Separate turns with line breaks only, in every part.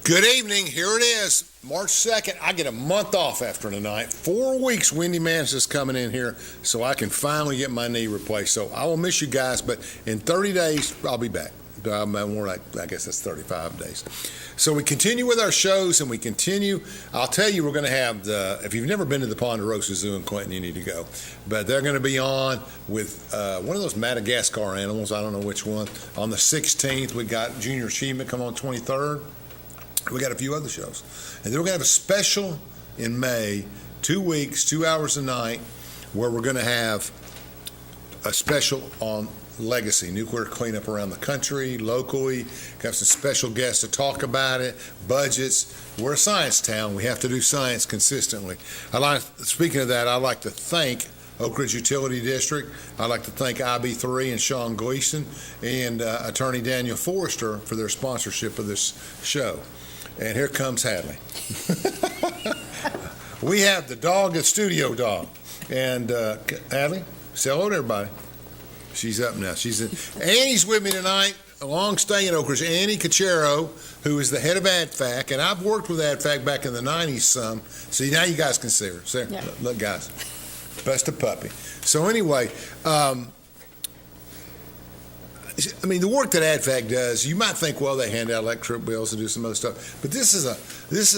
Good evening. Here it is, March 2nd. I get a month off after tonight. 4 weeks Wendy Mans is coming in here so I can finally get my knee replaced. So I will miss you guys, but in 30 days, I'll be back. More like, I guess that's 35 days. So we continue with our shows, and we continue. I'll tell you, we're going to have if you've never been to the Ponderosa Zoo in Clinton, you need to go. But they're going to be on with one of those Madagascar animals. I don't know which one. On the 16th, we got Junior Achievement come on 23rd. We got a few other shows. And then we're going to have a special in May, 2 weeks, 2 hours a night, where we're going to have a special on legacy, nuclear cleanup around the country, locally. Got some special guests to talk about it, budgets. We're a science town. We have to do science consistently. Speaking of that, I'd like to thank Oak Ridge Utility District. I'd like to thank IB3 and Sean Gleason and Attorney Daniel Forrester for their sponsorship of this show. And here comes Hadley. We have the dog, the studio dog. And Hadley, say hello to everybody. She's up now. Annie's with me tonight, a long stay in Oak Ridge. Annie Cachero, who is the head of ADFAC. And I've worked with ADFAC back in the 90s some. See, now you guys can see her. See her?
Yeah.
Look, guys. Best of puppy. So anyway, the work that ADFAC does, you might think, well, they hand out electric bills and do some other stuff, but this is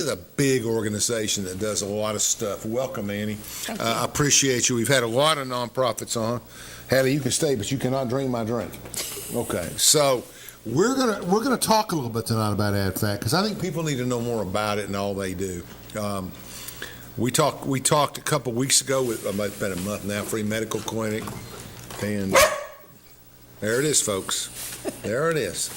a big organization that does a lot of stuff. Welcome, Annie.
Thank you.
I appreciate you. We've had a lot of nonprofits on. Hadley, you can stay, but you cannot drink my drink. Okay, so we're gonna talk a little bit tonight about ADFAC because I think people need to know more about it and all they do. We talked a couple weeks ago with, it's been a month now, free medical clinic, and there it is, folks. There it is.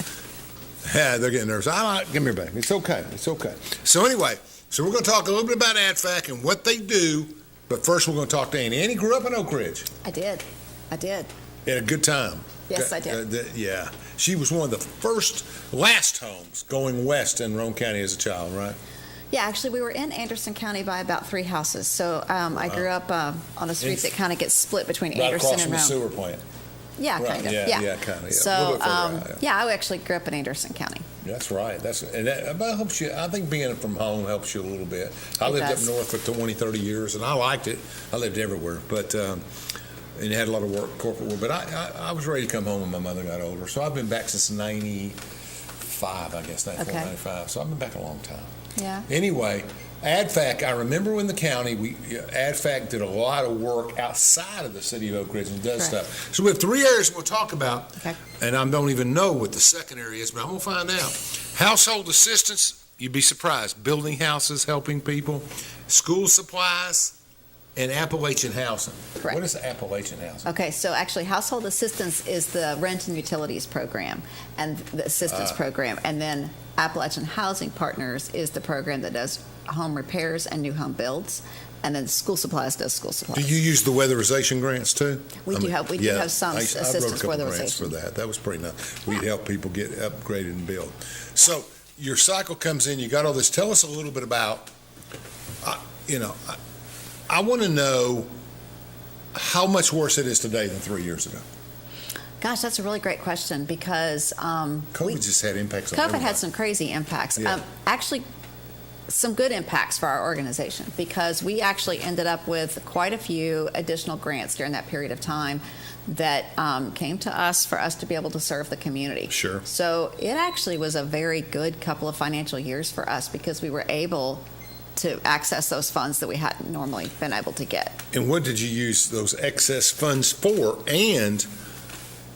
Yeah, they're getting nervous. Give me your back. It's okay. So anyway, we're going to talk a little bit about ADFAC and what they do, but first we're going to talk to Annie. Annie grew up in Oak Ridge.
I did.
Had a good time.
Yes, I did.
Yeah. She was one of the last homes going west in Roane County as a child, right?
Yeah, actually, we were in Anderson County by about 3 houses. So I grew up on a street that kind of gets split between
right
Anderson
across
and
from
Roane.
the sewer plant.
Yeah,
right.
kind of.
Yeah, kind of. Yeah.
So,
a little bit further out,
I actually grew up in Anderson County.
That's right. That helps you. I think being from home helps you a little bit. I lived up north for 20, 30 years, and I liked it. I lived everywhere, but and had a lot of corporate work. But I was ready to come home when my mother got older. So I've been back since 95, I guess, 94,
Okay.
95. So I've been back a long time.
Yeah.
Anyway, ADFAC, I remember in the county, ADFAC did a lot of work outside of the city of Oak Ridge and does
Correct.
stuff. So we have 3 areas we'll talk about,
Okay.
and I don't even know what the second area is, but I'm going to find out. Household assistance, you'd be surprised. Building houses, helping people. School supplies, and Appalachian housing.
Correct.
What is Appalachian housing?
Okay, so actually, household assistance is the rent and utilities program and the assistance program. And then Appalachian Housing Partners is the program that does home repairs and new home builds. And then school supplies does school supplies.
Do you use the weatherization grants too?
We do have some
I
assistance
wrote a couple grants
weatherization.
for that. That was pretty nice. We'd help people get upgraded and build. So your cycle comes in. You got all this. Tell us a little bit about. I want to know how much worse it is today than 3 years ago.
Gosh, that's a really great question because
COVID just had impacts on
COVID
everybody.
had some crazy impacts.
Yeah.
Actually, some good impacts for our organization because we actually ended up with quite a few additional grants during that period of time that came to us for us to be able to serve the community.
Sure.
So it actually was a very good couple of financial years for us because we were able to access those funds that we hadn't normally been able to get.
And what did you use those excess funds for? And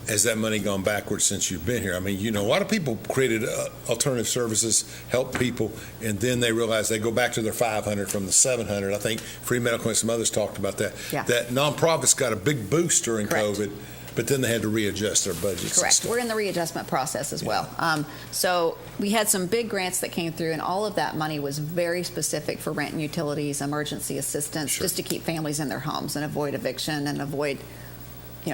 has that money gone backwards since you've been here? I mean, a lot of people created alternative services, help people, and then they realize they go back to their 500 from the 700. I think Free Medical and some others talked about that.
Yeah.
That nonprofits got a big boost during
Correct.
COVID, but then they had to readjust their budgets. and
Correct.
stuff.
We're in the readjustment process as well. So we had some big grants that came through, and all of that money was very specific for rent and utilities, emergency assistance,
Sure.
just to keep families in their homes and avoid eviction and avoid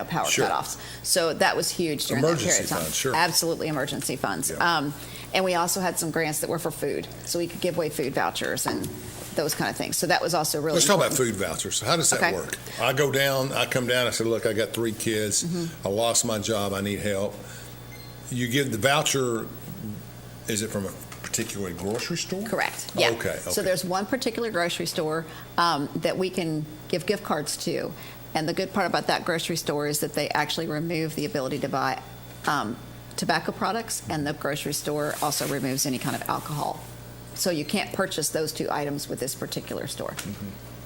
power
Sure.
shutoffs. So that was huge during that
Emergency
period of time.
funds, sure.
Absolutely emergency funds.
Yeah.
And we also had some grants that were for food, so we could give away food vouchers and those kind of things. So that was also really
Let's talk about
important.
food vouchers. How does that
Okay.
work? I come down, I said, look, I got 3 kids. I lost my job. I need help. You give the voucher, is it from a particular grocery store?
Correct. Yeah.
Okay.
So there's one particular grocery store that we can give gift cards to. And the good part about that grocery store is that they actually remove the ability to buy tobacco products, and the grocery store also removes any kind of alcohol. So you can't purchase those two items with this particular store.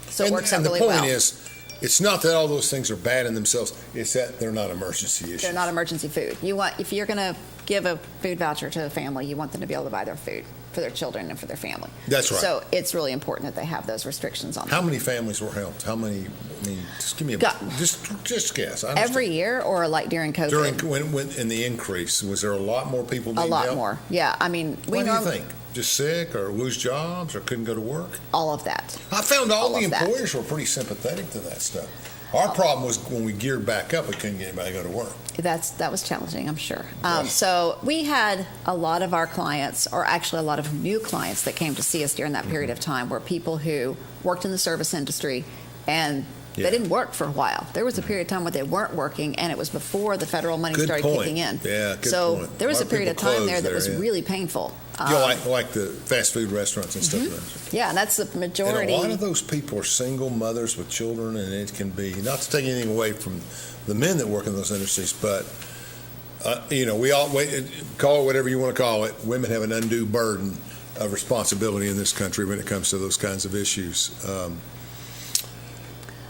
So it works out really well.
And the point is, it's not that all those things are bad in themselves. It's that they're not emergency issues.
They're not emergency food. If you're going to give a food voucher to a family, you want them to be able to buy their food for their children and for their family.
That's right.
So it's really important that they have those restrictions on them.
How many families were helped? How many? I mean, just give me just guess.
Every year, or like during COVID?
When in the increase, was there a lot more people being helped?
A lot more. Yeah. I mean,
what do you think? Just sick or lose jobs or couldn't go to work?
All of that.
I found all the employers were pretty sympathetic to that stuff. Our problem was when we geared back up, we couldn't get anybody to go to work.
That was challenging, I'm sure. So we had a lot of our clients, or actually a lot of new clients that came to see us during that period of time, were people who worked in the service industry and they didn't work for a while. There was a period of time where they weren't working, and it was before the federal money started kicking in.
Yeah, good
so
point.
There was a period of time there that was really painful.
Like the fast food restaurants and stuff like that.
Yeah, that's the majority.
And a lot of those people are single mothers with children, and it can be, not to take anything away from the men that work in those industries, but we all call it whatever you want to call it. Women have an undue burden of responsibility in this country when it comes to those kinds of issues.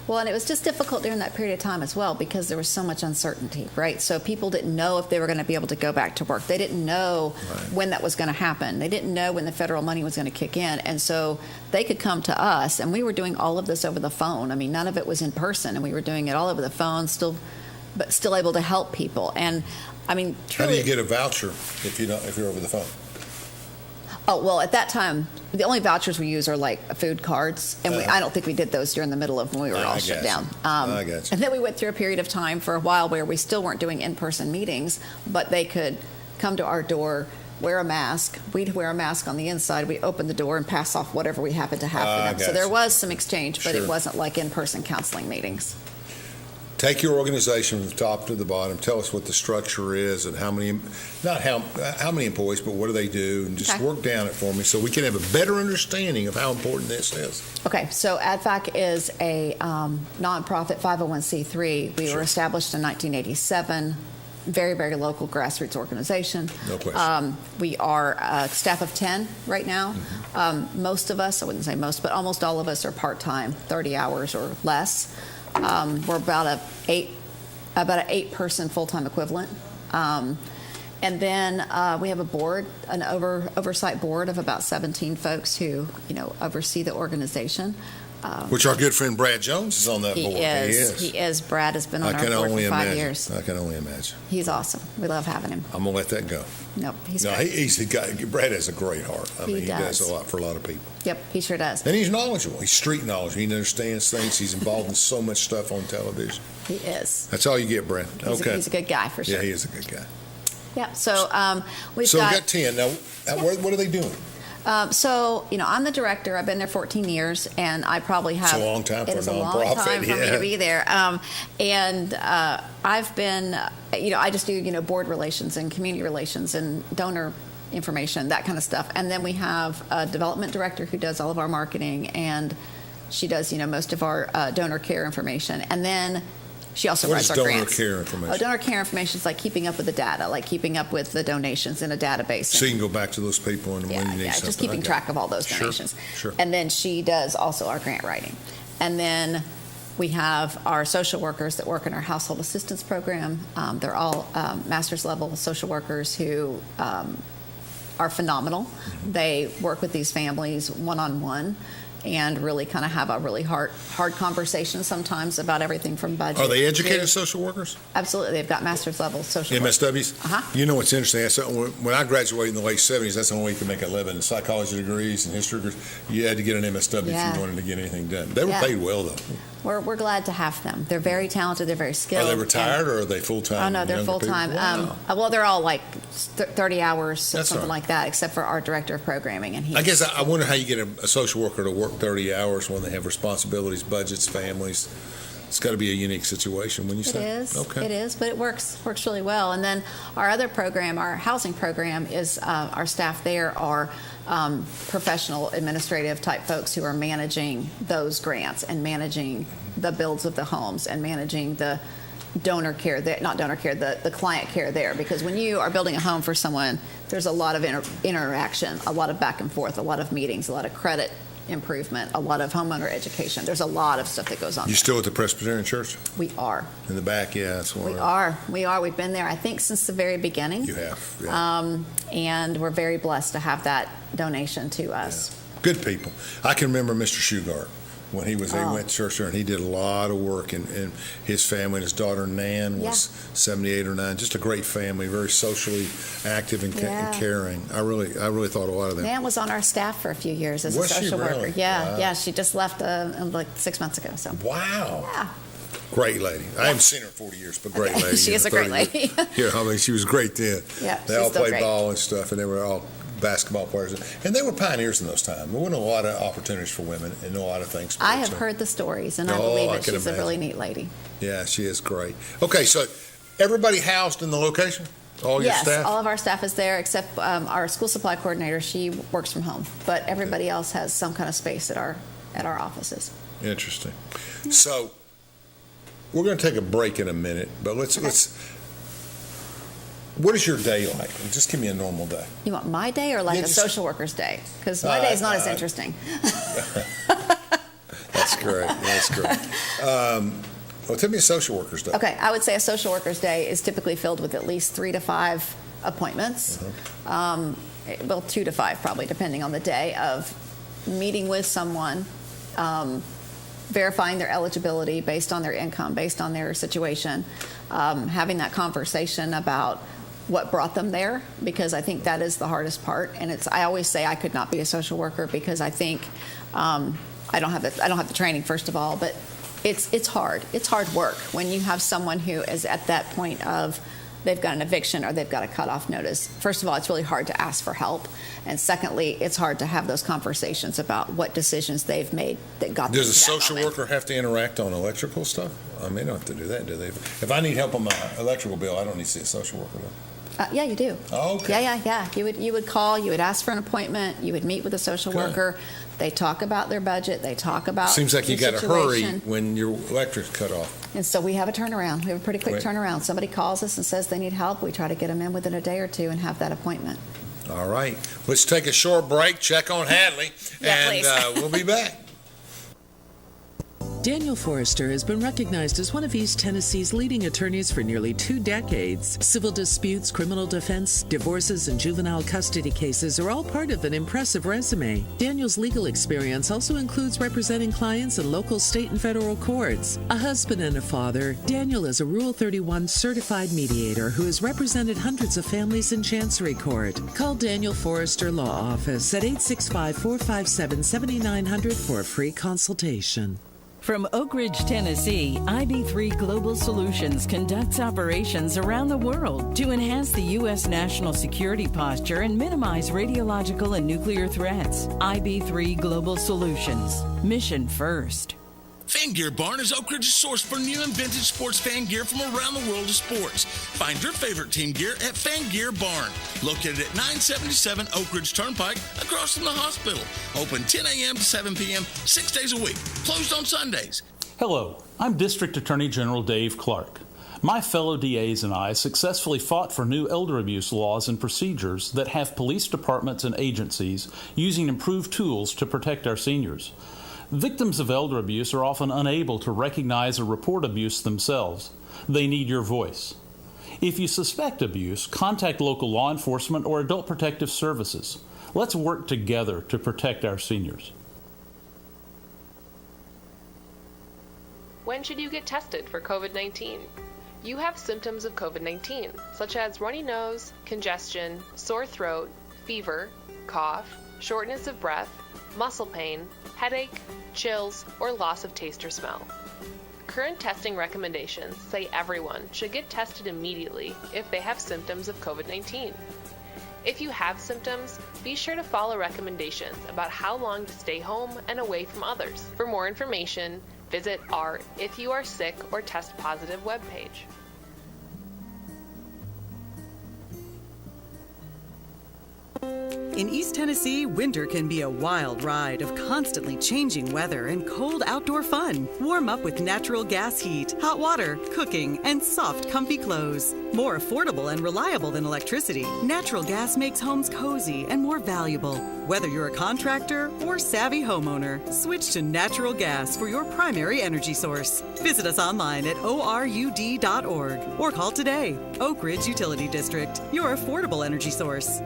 Well, and it was just difficult during that period of time as well because there was so much uncertainty, right? So people didn't know if they were going to be able to go back to work. They didn't know when that was going to happen. They didn't know when the federal money was going to kick in. And so they could come to us, and we were doing all of this over the phone. I mean, none of it was in person, and we were doing it all over the phone, but still able to help people. And I mean, truly,
how do you get a voucher if you're over the phone?
Oh, well, at that time, the only vouchers we use are like food cards, and I don't think we did those during the middle of when we were all shut down.
I got you.
And then we went through a period of time for a while where we still weren't doing in-person meetings, but they could come to our door, wear a mask. We'd wear a mask on the inside. We open the door and pass off whatever we happened to have for them. So there was some exchange, but it wasn't like in-person counseling meetings.
Take your organization from the top to the bottom. Tell us what the structure is and how many employees, but what do they do, and just work down it for me so we can have a better understanding of how important this is.
Okay, so ADFAC is a nonprofit 501c3. We were established in 1987. Very, very local grassroots organization.
No question.
We are a staff of 10 right now. Most of us, I wouldn't say most, but almost all of us are part-time, 30 hours or less. We're about an 8-person full-time equivalent. And then we have a board, an oversight board of about 17 folks who, oversee the organization.
Which our good friend Brad Jones is on that board.
He is. Brad has been on our board for 5 years.
I can only imagine.
He's awesome. We love having him.
I'm going to let that go.
Nope, he's
great. Brad has a great heart. He does a lot for a lot of people.
Yep, he sure does.
And he's knowledgeable. He's street knowledgeable. He understands things. He's involved in so much stuff on television.
He is.
That's all you get, Brad.
He's a good guy for sure.
Yeah, he is a good guy.
Yeah, so we've
got 10. Now, what are they doing?
So, I'm the director. I've been there 14 years, and I probably have.
It's a long time for a nonprofit.
It is a long time for me to be there. And I've been, I just do, board relations and community relations and donor information, that kind of stuff. And then we have a development director who does all of our marketing, and she does, most of our donor care information. And then she also writes our grants.
What is donor care information?
Donor care information is like keeping up with the data, like keeping up with the donations in a database.
So you can go back to those people and when you need something.
Just keeping track of all those donations.
Sure.
And then she does also our grant writing. And then we have our social workers that work in our household assistance program. They're all master's level social workers who are phenomenal. They work with these families one-on-one and really kind of have a really hard conversation sometimes about everything from budget.
Are they educated social workers?
Absolutely. They've got master's level social
MSWs?
Uh-huh.
You know what's interesting? When I graduated in the late 70s, that's the only way you could make a living. Psychology degrees and history degrees, you had to get an MSW if you wanted to get anything done. They were paid well, though.
We're glad to have them. They're very talented. They're very skilled.
Are they retired or are they full-time?
Oh, no, they're full-time.
Wow.
Well, they're all like 30 hours, something like that, except for our director of programming. And
I guess I wonder how you get a social worker to work 30 hours when they have responsibilities, budgets, families, It's got to be a unique situation when you say.
It is.
Okay.
It is, but it works really well. And then our other program, our housing program, is our staff there are professional administrative type folks who are managing those grants and managing the builds of the homes and managing the donor care, not donor care, the client care there. Because when you are building a home for someone, there's a lot of interaction, a lot of back and forth, a lot of meetings, a lot of credit improvement, a lot of homeowner education. There's a lot of stuff that goes on.
You still at the Presbyterian Church?
We are.
In the back, yeah. That's
We are. We've been there, I think, since the very beginning.
You have, yeah.
And we're very blessed to have that donation to us.
Yeah. Good people. I can remember Mr. Shugart when he went to church there, and he did a lot of work, and his family, and his daughter Nan was 78 or 9, just a great family, very socially active and caring. I really thought a lot of them.
Nan was on our staff for a few years as
Was
a social
she really?
worker. Yeah,
Wow.
yeah. She just left like 6 months ago. So.
Wow.
Yeah.
Great lady. I haven't seen her in 40 years, but great lady.
She is a great
30 years.
lady.
Yeah, I mean, she was great then.
Yeah,
they
she's
all
still
played
great.
ball and stuff, and they were all basketball players, and they were pioneers in those times. There weren't a lot of opportunities for women and a lot of things.
I have heard the stories, and I believe that she's a really neat lady.
Yeah, she is great. Okay, so everybody housed in the location? All your staff?
Yes, all of our staff is there except our school supply coordinator. She works from home, but everybody else has some kind of space at our offices.
Interesting. So we're going to take a break in a minute, but let's. What is your day like? Just give me a normal day.
You want my day or like a social worker's day? Because my day is not as interesting.
That's great. That's great. Well, tell me a social worker's day.
Okay, I would say a social worker's day is typically filled with at least 3 to 5 appointments. Well, 2 to 5 probably, depending on the day, of meeting with someone, verifying their eligibility based on their income, based on their situation, having that conversation about what brought them there, because I think that is the hardest part. And I always say I could not be a social worker because I think I don't have the training, first of all, but it's hard. It's hard work when you have someone who is at that point of they've got an eviction or they've got a cutoff notice. First of all, it's really hard to ask for help. And secondly, it's hard to have those conversations about what decisions they've made that got them to that
Does a social
moment.
worker have to interact on electrical stuff? I mean, they don't have to do that, do they? If I need help on my electrical bill, I don't need to see a social worker, do I?
Yeah, you do.
Oh, okay.
Yeah. You would call, you would ask for an appointment, you would meet with a social worker. They talk about their budget, they talk about
Seems like you
your
got to hurry
situation.
when your electric's cut off.
And so we have a turnaround. We have a pretty quick turnaround. Somebody calls us and says they need help. We try to get them in within a day or two and have that appointment.
All right. Let's take a short break, check on Hadley, and we'll be back.
Daniel Forrester has been recognized as one of East Tennessee's leading attorneys for nearly 2 decades. Civil disputes, criminal defense, divorces, and juvenile custody cases are all part of an impressive resume. Daniel's legal experience also includes representing clients in local, state, and federal courts. A husband and a father, Daniel is a Rule 31 certified mediator who has represented hundreds of families in Chancery Court. Call Daniel Forrester Law Office at 865-457-7900 for a free consultation.
From Oak Ridge, Tennessee, IB3 Global Solutions conducts operations around the world to enhance the U.S. national security posture and minimize radiological and nuclear threats. IB3 Global Solutions. Mission first.
Fan Gear Barn is Oak Ridge's source for new and vintage sports fan gear from around the world of sports. Find your favorite team gear at Fan Gear Barn, located at 977 Oak Ridge Turnpike, across from the hospital. Open 10 a.m. to 7 p.m., 6 days a week. Closed on Sundays.
Hello, I'm District Attorney General Dave Clark. My fellow DAs and I successfully fought for new elder abuse laws and procedures that have police departments and agencies using improved tools to protect our seniors. Victims of elder abuse are often unable to recognize or report abuse themselves. They need your voice. If you suspect abuse, contact local law enforcement or adult protective services. Let's work together to protect our seniors.
When should you get tested for COVID-19? You have symptoms of COVID-19, such as runny nose, congestion, sore throat, fever, cough, shortness of breath, muscle pain, headache, chills, or loss of taste or smell. Current testing recommendations say everyone should get tested immediately if they have symptoms of COVID-19. If you have symptoms, be sure to follow recommendations about how long to stay home and away from others. For more information, Visit our If You Are Sick or Test Positive webpage.
In East Tennessee, winter can be a wild ride of constantly changing weather and cold outdoor fun. Warm up with natural gas heat, hot water, cooking, and soft, comfy clothes. More affordable and reliable than electricity, natural gas makes homes cozy and more valuable. Whether you're a contractor or savvy homeowner, switch to natural gas for your primary energy source. Visit us online at orud.org or call today. Oak Ridge Utility District, your affordable energy source.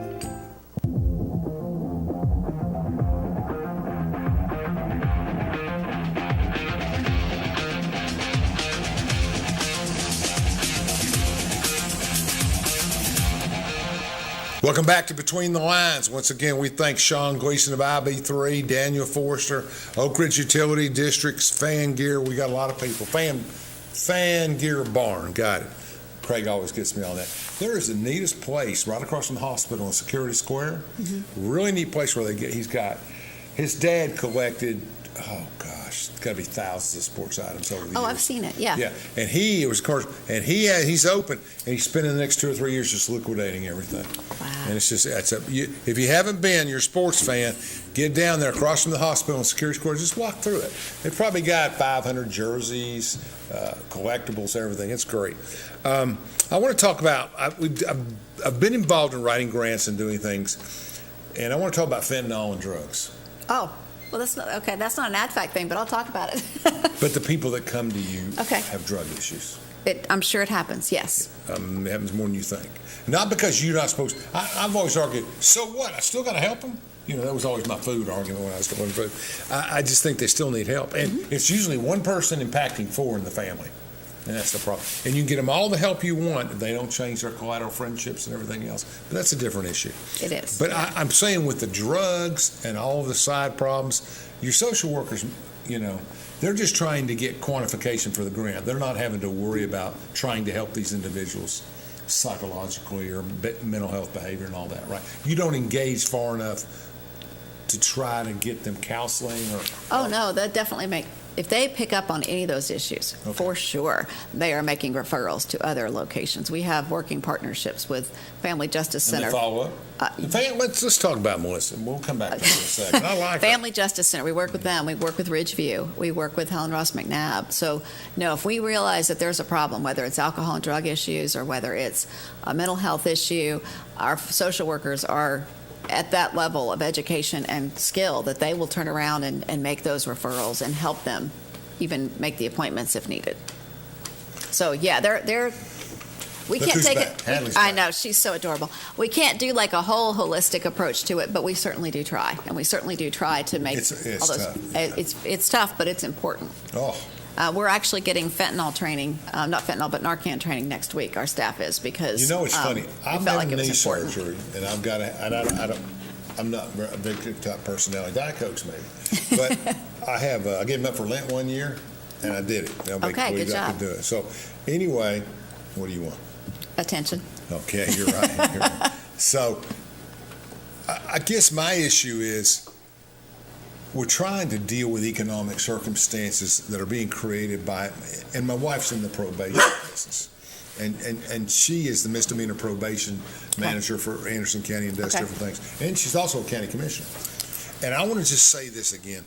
Welcome back to Between the Lines. Once again, we thank Sean Gleason of IB3, Daniel Forrester, Oak Ridge Utility Districts, Fan Gear. We got a lot of people. Fan Gear Barn. Got it. Craig always gets me on that. There is the neatest place right across from the hospital in Security Square. Mm-hmm. Really neat place where he's got, his dad collected, oh gosh, it's got to be thousands of sports items over the years.
Oh, I've seen it. Yeah.
Yeah, and he's open, and he's spending the next 2 or 3 years just liquidating everything.
Wow.
And it's just, if you haven't been, you're a sports fan, get down there across from the hospital in Security Square, just walk through it. They've probably got 500 jerseys, collectibles, everything. It's great. I want to talk about, I've been involved in writing grants and doing things, and I want to talk about fentanyl and drugs.
Oh, well, that's not okay. That's not an AdFac thing, but I'll talk about it.
But the people that come to you
Okay.
have drug issues.
I'm sure it happens, yes.
It happens more than you think. Not because you're not supposed to. I've always argued, so what? I still got to help them? That was always my food argument when I was doing food. I just think they still need help. And it's usually one person impacting 4 in the family. And that's the problem. And you can get them all the help you want if they don't change their collateral friendships and everything else. But that's a different issue.
It is.
But I'm saying with the drugs and all of the side problems, your social workers, they're just trying to get quantification for the grant. They're not having to worry about trying to help these individuals psychologically or mental health behavior and all that, right? You don't engage far enough to try to get them counseling or...
Oh, no, that definitely if they pick up on any of those issues, for sure, they are making referrals to other locations. We have working partnerships with Family Justice Center.
And they follow up? Let's talk about Melissa. We'll come back to this in a second. I like
Family Justice Center. We work with them. We work with Ridgeview. We work with Helen Ross McNabb. So, no, if we realize that there's a problem, whether it's alcohol and drug issues or whether it's a mental health issue, our social workers are at that level of education and skill that they will turn around and make those referrals and help them even make the appointments if needed. So, yeah, we can't take it. I know, she's so adorable. We can't do like a whole holistic approach to it, but we certainly do try. And we certainly do try to make
it's
all those.
Tough.
It's tough, but it's important.
Oh.
We're actually getting fentanyl training, not fentanyl, but Narcan training next week. Our staff is because
it's funny. I've
had
knee surgery, and I've got I'm not a big type personality. Diet Cokes maybe, but I gave them up for Lent 1 year, and I did it. Nobody believed I could do it. So anyway, what do you want?
Attention.
Okay, you're right. So I guess my issue is, we're trying to deal with economic circumstances that are being created by, and my wife's in the probation business, and she is the misdemeanor probation manager for Anderson County and does different things, and she's also a county commissioner. And I want to just say this again: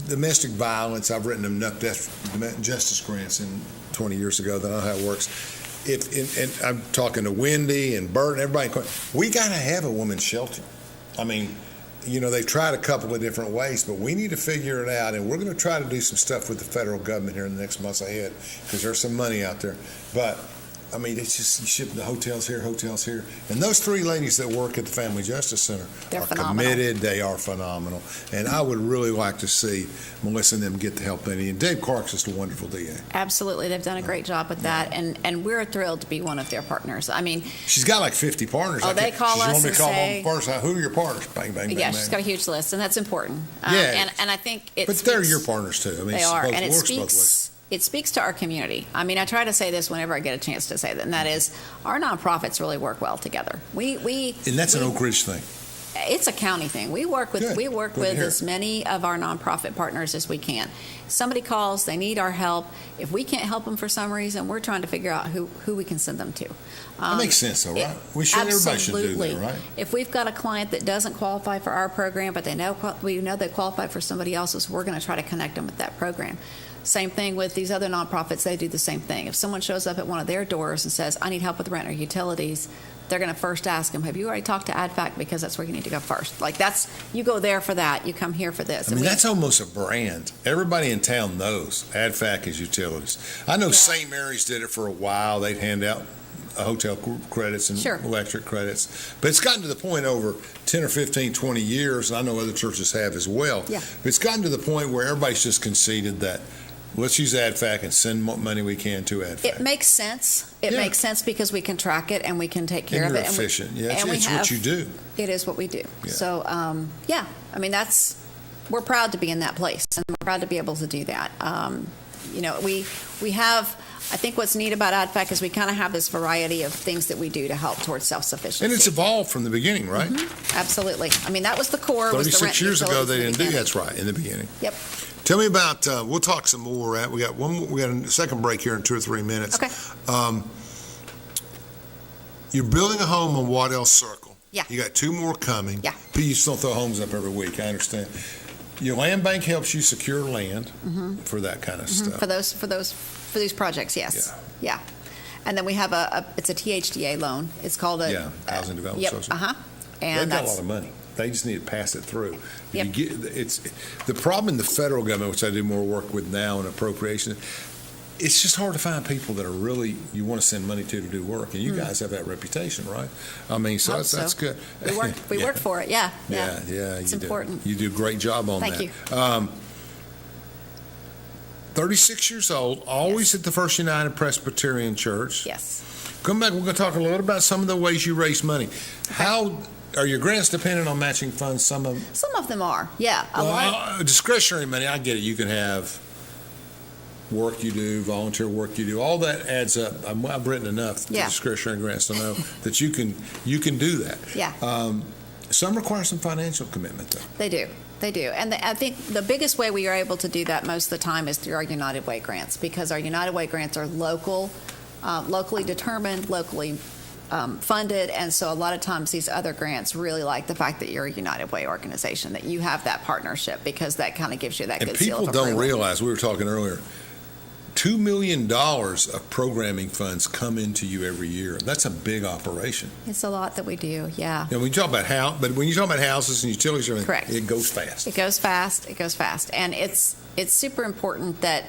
domestic violence. I've written enough justice grants 20 years ago that I know how it works. And I'm talking to Wendy and Bert and everybody. We got to have a women's shelter. I mean, they've tried a couple of different ways, but we need to figure it out, and we're going to try to do some stuff with the federal government here in the next months ahead, because there's some money out there. But I mean, it's just, you ship the hotels here, and those 3 ladies that work at the Family Justice Center are committed. They are phenomenal, and I would really like to see Melissa and them get the help they need. And Dave Clark's just a wonderful DA.
Absolutely, they've done a great job with that, and we're thrilled to be one of their partners. I mean,
she's got like 50 partners.
Oh, they call us and say,
first, who are your partners? Bang, bang, bang.
Yeah,
bang.
she's got a huge list, and that's important.
Yeah,
and I think
but they're your partners too. I mean,
they are, and
it
speaks to our community. I mean, I try to say this whenever I get a chance to say that, and that is, our nonprofits really work well together.
And that's an Oak Ridge thing.
It's a county thing. We work with
Good.
we work
Good to
with
hear.
as many of our nonprofit partners as we can. Somebody calls, they need our help. If we can't help them for some reason, we're trying to figure out who we can send them to.
That makes sense, though, right? Everybody should do
Absolutely.
that, right?
If we've got a client that doesn't qualify for our program, but we know they qualify for somebody else's, we're going to try to connect them with that program. Same thing with these other nonprofits. They do the same thing. If someone shows up at one of their doors and says, I need help with rent or utilities, they're going to first ask them, have you already talked to ADFAC? Because that's where you need to go first. Like you go there for that. You come here for this.
I mean, that's almost a brand. Everybody in town knows ADFAC is utilities. I know St. Mary's did it for a while. They'd hand out hotel credits and
Sure.
electric credits. But it's gotten to the point over 10 or 15, 20 years, and I know other churches have as well.
Yeah.
But it's gotten to the point where everybody's just conceded that let's use ADFAC and send what money we can to ADFAC.
It makes sense. It
Yeah.
makes sense because we can track it and we can take care
And
of
you're
it.
efficient. It's what you do.
It is what we do.
Yeah.
So, I mean, we're proud to be in that place and we're proud to be able to do that. We have, I think what's neat about ADFAC is we kind of have this variety of things that we do to help towards self-sufficiency.
And it's evolved from the beginning, right?
Absolutely. I mean, that was the core. Was the
36
rent
years ago,
utilities
they
in the
didn't do
beginning.
that's right, in the beginning.
Yep.
Tell me about, we'll talk some more, right? We got a second break here in 2 or 3 minutes.
Okay.
You're building a home on Waddell Circle.
Yeah.
You got 2 more coming.
Yeah.
But you just don't throw homes up every week, I understand. Your land bank helps you secure land for that kind of stuff.
For these projects, yes. Yeah. And then we have it's a THDA loan. It's called a
Housing Development
Yep.
Association.
And
They've got a
that's
lot of money. They just need to pass it through.
Yep.
It's the problem in the federal government, which I do more work with now in appropriations. It's just hard to find people that are really you want to send money to do work, and you guys have that reputation, right? I mean, so
Hope
that's
so.
good.
we work for it. Yeah.
It's
important.
You do a great job on
Thank
that.
you.
36 years old, always at the First United Presbyterian Church.
Yes.
Come back. We're going to talk a little about some of the ways you raise money. How are your grants dependent on matching funds? Some of
them are. Yeah. A lot.
Discretionary money. I get it. You can have work you do, volunteer work you do. All that adds up. I've written enough discretionary grants to know that you can do that.
Yeah.
Some require some financial commitment, though.
They do. And I think the biggest way we are able to do that most of the time is through our United Way grants, because our United Way grants are locally determined, locally funded, and so a lot of times these other grants really like the fact that you're a United Way organization, that you have that partnership, because that kind of gives you that
And
good seal
people
of
don't
approval.
realize, we were talking earlier, $2 million of programming funds come into you every year. That's a big operation.
It's a lot that we do, yeah.
And when you talk about when you talk about houses and utilities, and everything,
Correct.
it goes fast.
It goes fast, and it's super important that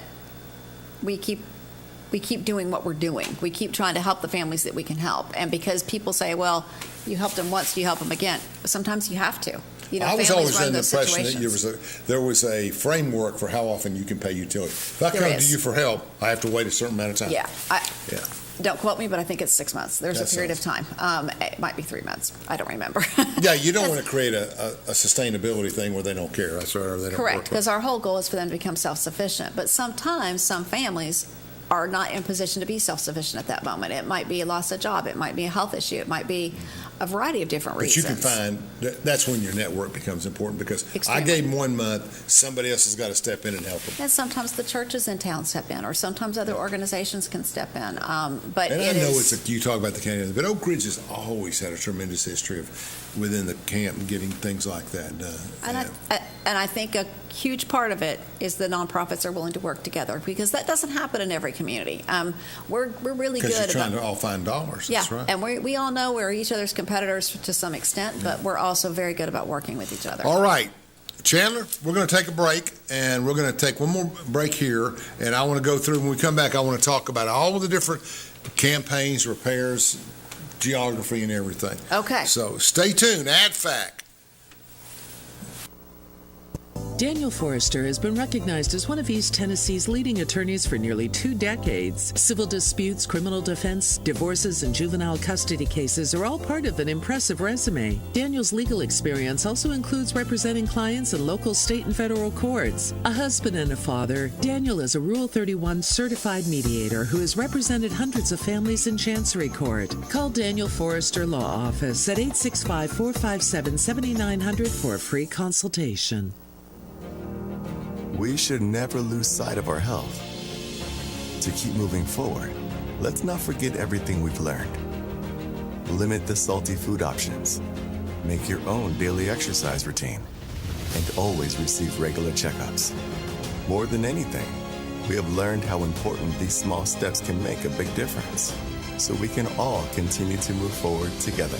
we keep doing what we're doing. We keep trying to help the families that we can help, and because people say, well, you helped them once, do you help them again? Sometimes you have to.
I was
families
always
run
under the
those
impression
situations.
that there was a framework for how often you can pay utilities. If I
There
come
is.
to you for help, I have to wait a certain amount of time.
Yeah.
Yeah.
Don't quote me, but I think it's 6 months. There's
That
a period of
sounds-
time. It might be 3 months. I don't remember.
Yeah, you don't want to create a sustainability thing where they don't care. That's right. Or they don't
Correct,
work.
because our whole goal is for them to become self-sufficient. But sometimes some families are not in position to be self-sufficient at that moment. It might be a loss of job. It might be a health issue. It might be a variety of different
But you
reasons.
can find that's when your network becomes important, because I
Extremely.
gave them 1 month, somebody else has got to step in and help them.
And sometimes the churches in town step in, or sometimes other organizations can step in. But
And I
it
know
is,
you talk about the county, but Oak Ridge has always had a tremendous history of within the camp and getting things like that done.
and I think a huge part of it is the nonprofits are willing to work together, because that doesn't happen in every community. We're really good
Because you're trying
about
to all find dollars.
yeah,
That's right.
and we all know we're each other's competitors to some extent, but we're also very good about working with each other.
All right. Chandler, we're going to take a break, and we're going to take one more break here, and I want to go through, when we come back, I want to talk about all of the different campaigns, repairs, geography, and everything.
Okay.
So stay tuned. AdFac.
Daniel Forrester has been recognized as one of East Tennessee's leading attorneys for nearly 2 decades. Civil disputes, criminal defense, divorces, and juvenile custody cases are all part of an impressive resume. Daniel's legal experience also includes representing clients in local, state, and federal courts. A husband and a father, Daniel is a Rule 31 certified mediator who has represented hundreds of families in Chancery Court. Call Daniel Forrester Law Office at 865-457-7900 for a free consultation.
We should never lose sight of our health. To keep moving forward, let's not forget everything we've learned. Limit the salty food options. Make your own daily exercise routine. And always receive regular checkups. More than anything, we have learned how important these small steps can make a big difference, so we can all continue to move forward together.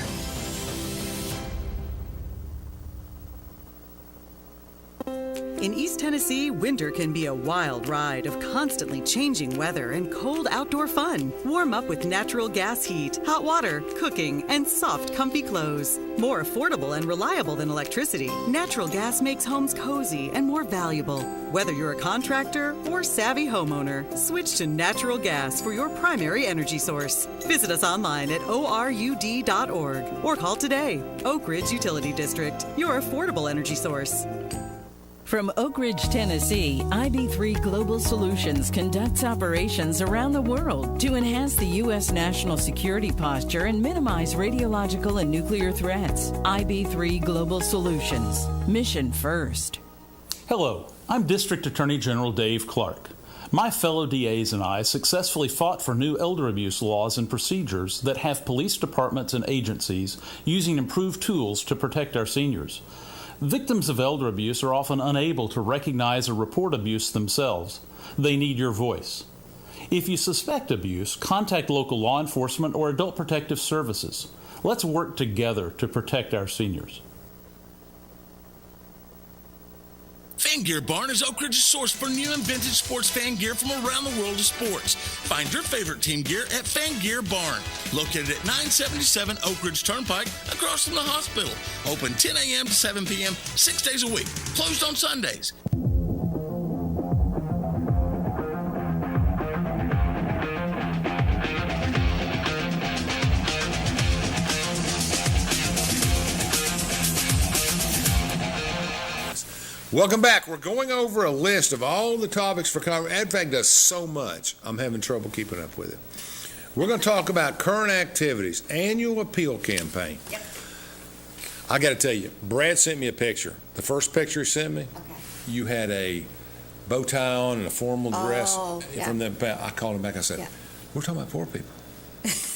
In East Tennessee, winter can be a wild ride of constantly changing weather and cold outdoor fun. Warm up with natural gas heat, hot water, cooking, and soft, comfy clothes. More affordable and reliable than electricity, natural gas makes homes cozy and more valuable. Whether you're a contractor or savvy homeowner, switch to natural gas for your primary energy source. Visit us online at orud.org or call today. Oak Ridge Utility District, your affordable energy source.
From Oak Ridge, Tennessee, IB3 Global Solutions conducts operations around the world to enhance the U.S. national security posture and minimize radiological and nuclear threats. IB3 Global Solutions. Mission first.
Hello, I'm District Attorney General Dave Clark. My fellow DAs and I successfully fought for new elder abuse laws and procedures that have police departments and agencies using improved tools to protect our seniors. Victims of elder abuse are often unable to recognize or report abuse themselves. They need your voice. If you suspect abuse, contact local law enforcement or adult protective services. Let's work together to protect our seniors.
Fan Gear Barn is Oak Ridge's source for new and vintage sports fan gear from around the world of sports. Find your favorite team gear at Fan Gear Barn, located at 977 Oak Ridge Turnpike, across from the hospital. Open 10 a.m. to 7 p.m., 6 days a week. Closed on Sundays.
Welcome back. We're going over a list of all the topics for conversation. AdFac does so much, I'm having trouble keeping up with it. We're going to talk about current activities, annual appeal campaign.
Yep.
I got to tell you, Brad sent me a picture. The first picture he sent me,
Okay.
you had a bow tie on and a formal dress.
Oh, yeah.
From the, I called him back. I said,
Yeah.
we're talking about poor people.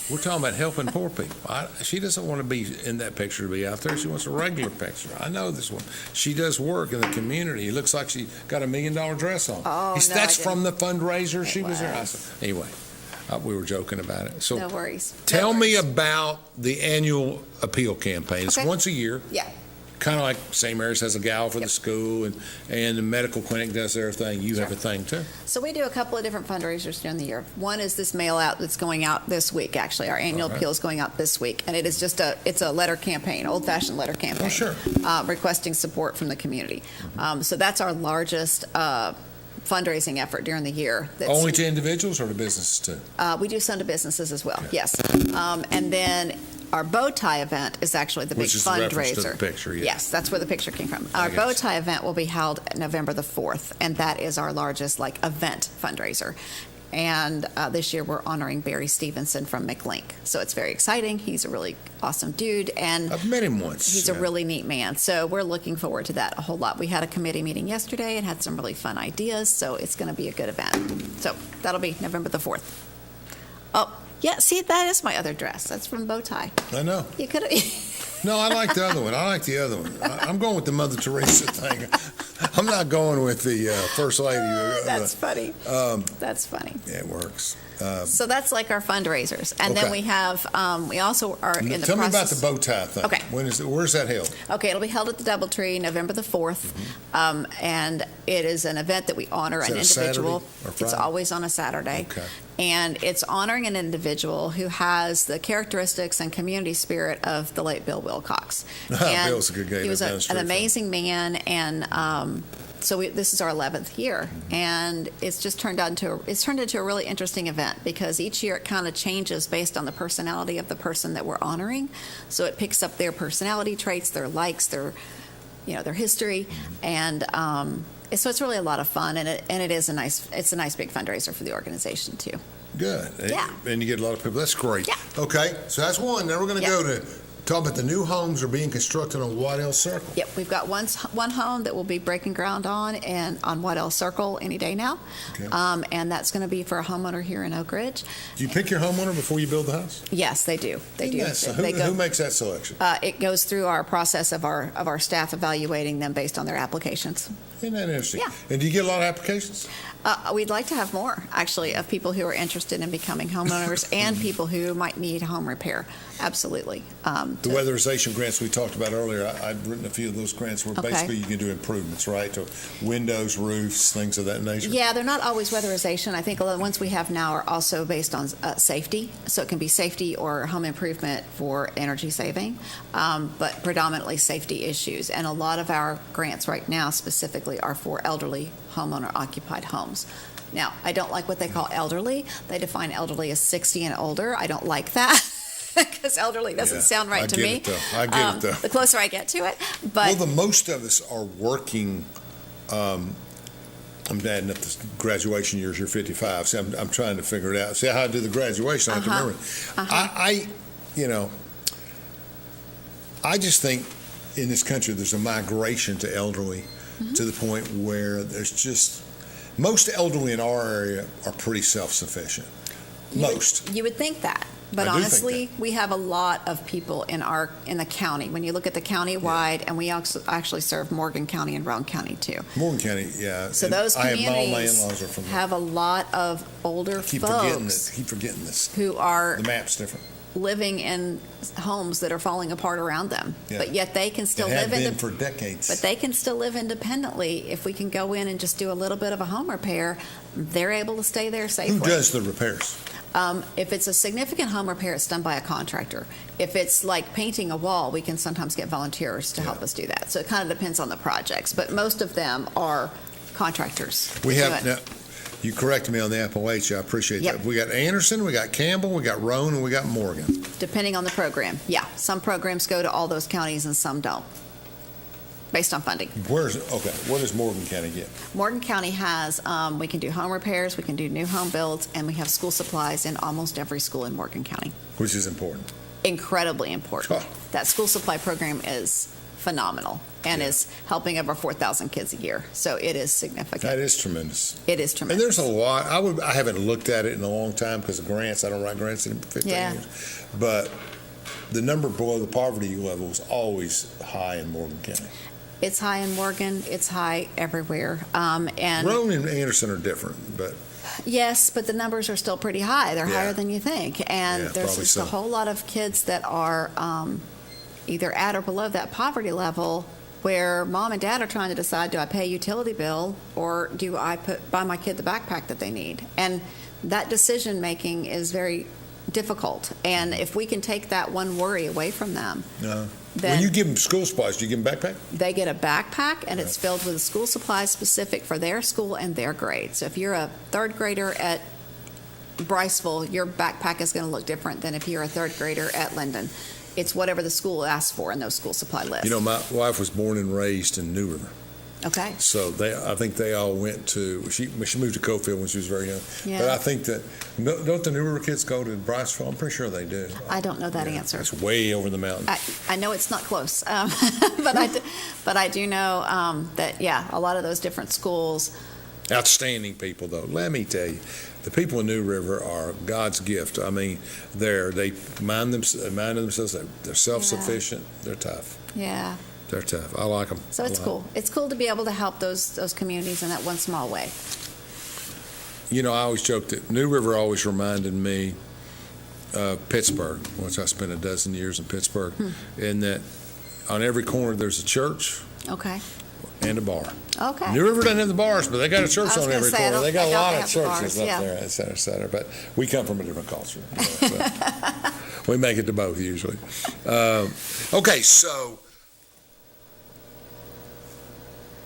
We're talking about helping poor people. She doesn't want to be in that picture to be out there. She wants a regular picture. I know this one. She does work in the community. It looks like she got $1 million dress on.
Oh,
He said,
no,
that's
I
from the fundraiser. She was there. I
was.
said, anyway, we were joking about it. So
No worries.
tell
No
me
worries.
about the annual appeal campaign. It's
Okay.
once a year.
Yeah.
Kind of like St. Mary's has a gal for the
Yep.
school, and the medical clinic does their thing. You have a thing too.
So we do a couple of different fundraisers during the year. One is this mail out that's going out this week, actually. Our annual
All right.
appeal is going out this week. And it is just it's a letter campaign, old-fashioned letter campaign.
Oh, sure.
Requesting support from the community. So that's our largest fundraising effort during the year. That's,
Only to individuals or to businesses too?
we do some to businesses as well,
Okay.
yes. And then our bow tie event is actually the big
Which is the
fundraiser.
reference to the picture, yeah.
Yes, that's where the picture came from.
I
Our
guess.
bow tie event will be held November the 4th, and that is our largest event fundraiser. And this year we're honoring Barry Stevenson from McLink. So it's very exciting. He's a really awesome dude, and
I've met him once.
he's a really neat man. So we're looking forward to that a whole lot. We had a committee meeting yesterday and had some really fun ideas, so it's going to be a good event. So that'll be November the 4th. Oh, yeah, see, that is my other dress. That's from Bow Tie.
I know.
You could have...
No, I like the other one. I like the other one. I'm going with the Mother Teresa thing. I'm not going with the First Lady.
That's funny. That's funny.
Yeah, it works.
So that's like our fundraisers. And then
Okay.
we have, we also are in the
Tell me about
process...
the bow tie thing.
Okay.
When is it? Where's that held?
Okay, it'll be held at the Doubletree November the 4th. And it is an event that we honor
Is
an
it a Saturday
individual.
or
It's
Friday?
always on a Saturday.
Okay.
And it's honoring an individual who has the characteristics and community spirit of the late Bill Wilcox. And
Bill's a good guy.
He was
Down the street
an
from
amazing man, and this is our 11th year, and it's just turned into a really interesting event, because each year it kind of changes based on the personality of the person that we're honoring. So it picks up their personality traits, their likes, their history, and so it's really a lot of fun, and it is a nice big fundraiser for the organization too.
Good.
Yeah.
And you get a lot of people. That's great.
Yeah.
Okay, so that's one. Now we're going to go to talk about the new homes are being constructed on Whitell Circle.
Yep, we've got one home that will be breaking ground on Whitell Circle any day now,
Okay.
and that's going to be for a homeowner here in Oak Ridge.
Do you pick your homeowner before you build the house?
Yes, they do. They do.
Who makes that selection?
It goes through our process of our staff evaluating them based on their applications.
Isn't that interesting?
Yeah.
And do you get a lot of applications?
We'd like to have more, actually, of people who are interested in becoming homeowners and people who might need home repair. Absolutely.
The weatherization grants we talked about earlier, I've written a few of those grants where basically you can do improvements, right? To windows, roofs, things of that nature.
Yeah, they're not always weatherization. I think the ones we have now are also based on safety. So it can be safety or home improvement for energy saving, but predominantly safety issues. And a lot of our grants right now specifically are for elderly homeowner-occupied homes. Now, I don't like what they call elderly. They define elderly as 60 and older. I don't like that. Because elderly doesn't sound right to me.
I get it, though.
The closer I get to it. But
the most of us are working. I'm adding up the graduation years. You're 55. See, I'm trying to figure it out. See how I do the graduation. I have to remember. I just think in this country there's a migration to elderly to the point where there's just most elderly in our area are pretty self-sufficient.
You would think that. But honestly, we have a lot of people in the county. When you look at the county-wide, and we also actually serve Morgan County and Roane County too.
Morgan County, yeah.
So
and
those communities
all my in-laws are from there.
have a lot of older
Keep
folks
forgetting this.
who are
the map's different.
living in homes that are falling apart around them, but yet they can still live
for decades.
But they can still live independently. If we can go in and just do a little bit of a home repair, they're able to stay there safely.
Who does the repairs?
If it's a significant home repair, it's done by a contractor. If it's like painting a wall, we can sometimes get volunteers to help us do that. So it kind of depends on the projects, but most of them are contractors.
We have now. You corrected me on the Appalachia. I appreciate that. We got Anderson, we got Campbell, we got Roane, and we got Morgan.
Depending on the program. Yeah. Some programs go to all those counties and some don't, based on funding.
What does Morgan County get?
Morgan County has, we can do home repairs, we can do new home builds, and we have school supplies in almost every school in Morgan County.
Which is important.
Incredibly important. That school supply program is phenomenal and is helping over 4,000 kids a year. So it is significant.
That is tremendous.
It is tremendous.
And there's a lot. I haven't looked at it in a long time because of grants. I don't write grants in 15 years. But the number below the poverty level is always high in Morgan County.
It's high in Morgan. It's high everywhere. And
Roane and Anderson are different, but
yes, but the numbers are still pretty high. They're higher than you think. And there's just a whole lot of kids that are either at or below that poverty level where mom and dad are trying to decide, do I pay a utility bill or do I buy my kid the backpack that they need? And that decision making is very difficult. And if we can take that one worry away from them.
When you give them school supplies, do you give them backpack?
They get a backpack, and it's filled with school supplies specific for their school and their grade. So if you're a third grader at Briceville, your backpack is going to look different than if you're a third grader at Linden. It's whatever the school asks for in those school supply lists.
You know, my wife was born and raised in New River.
Okay.
So I think they all went to, she moved to Cofield when she was very young.
Yeah.
But I think that, don't the New River kids go to Briceville? I'm pretty sure they do.
I don't know that answer.
It's way over the mountain.
I know it's not close, but I do know that, a lot of those different schools.
Outstanding people, though. Let me tell you, the people in New River are God's gift. I mean, they mind themselves. They're self-sufficient. They're tough.
Yeah.
They're tough. I like them.
So it's cool. It's cool to be able to help those communities in that one small way.
You know, I always joke that New River always reminded me of Pittsburgh, once I spent a dozen years in Pittsburgh, in that on every corner there's a church and a bar.
Okay.
New River doesn't have the bars, but they got a church on every corner. They got a lot of churches
bars,
up there, et cetera, et cetera. But we come from a different culture. We make it to both usually. Okay, so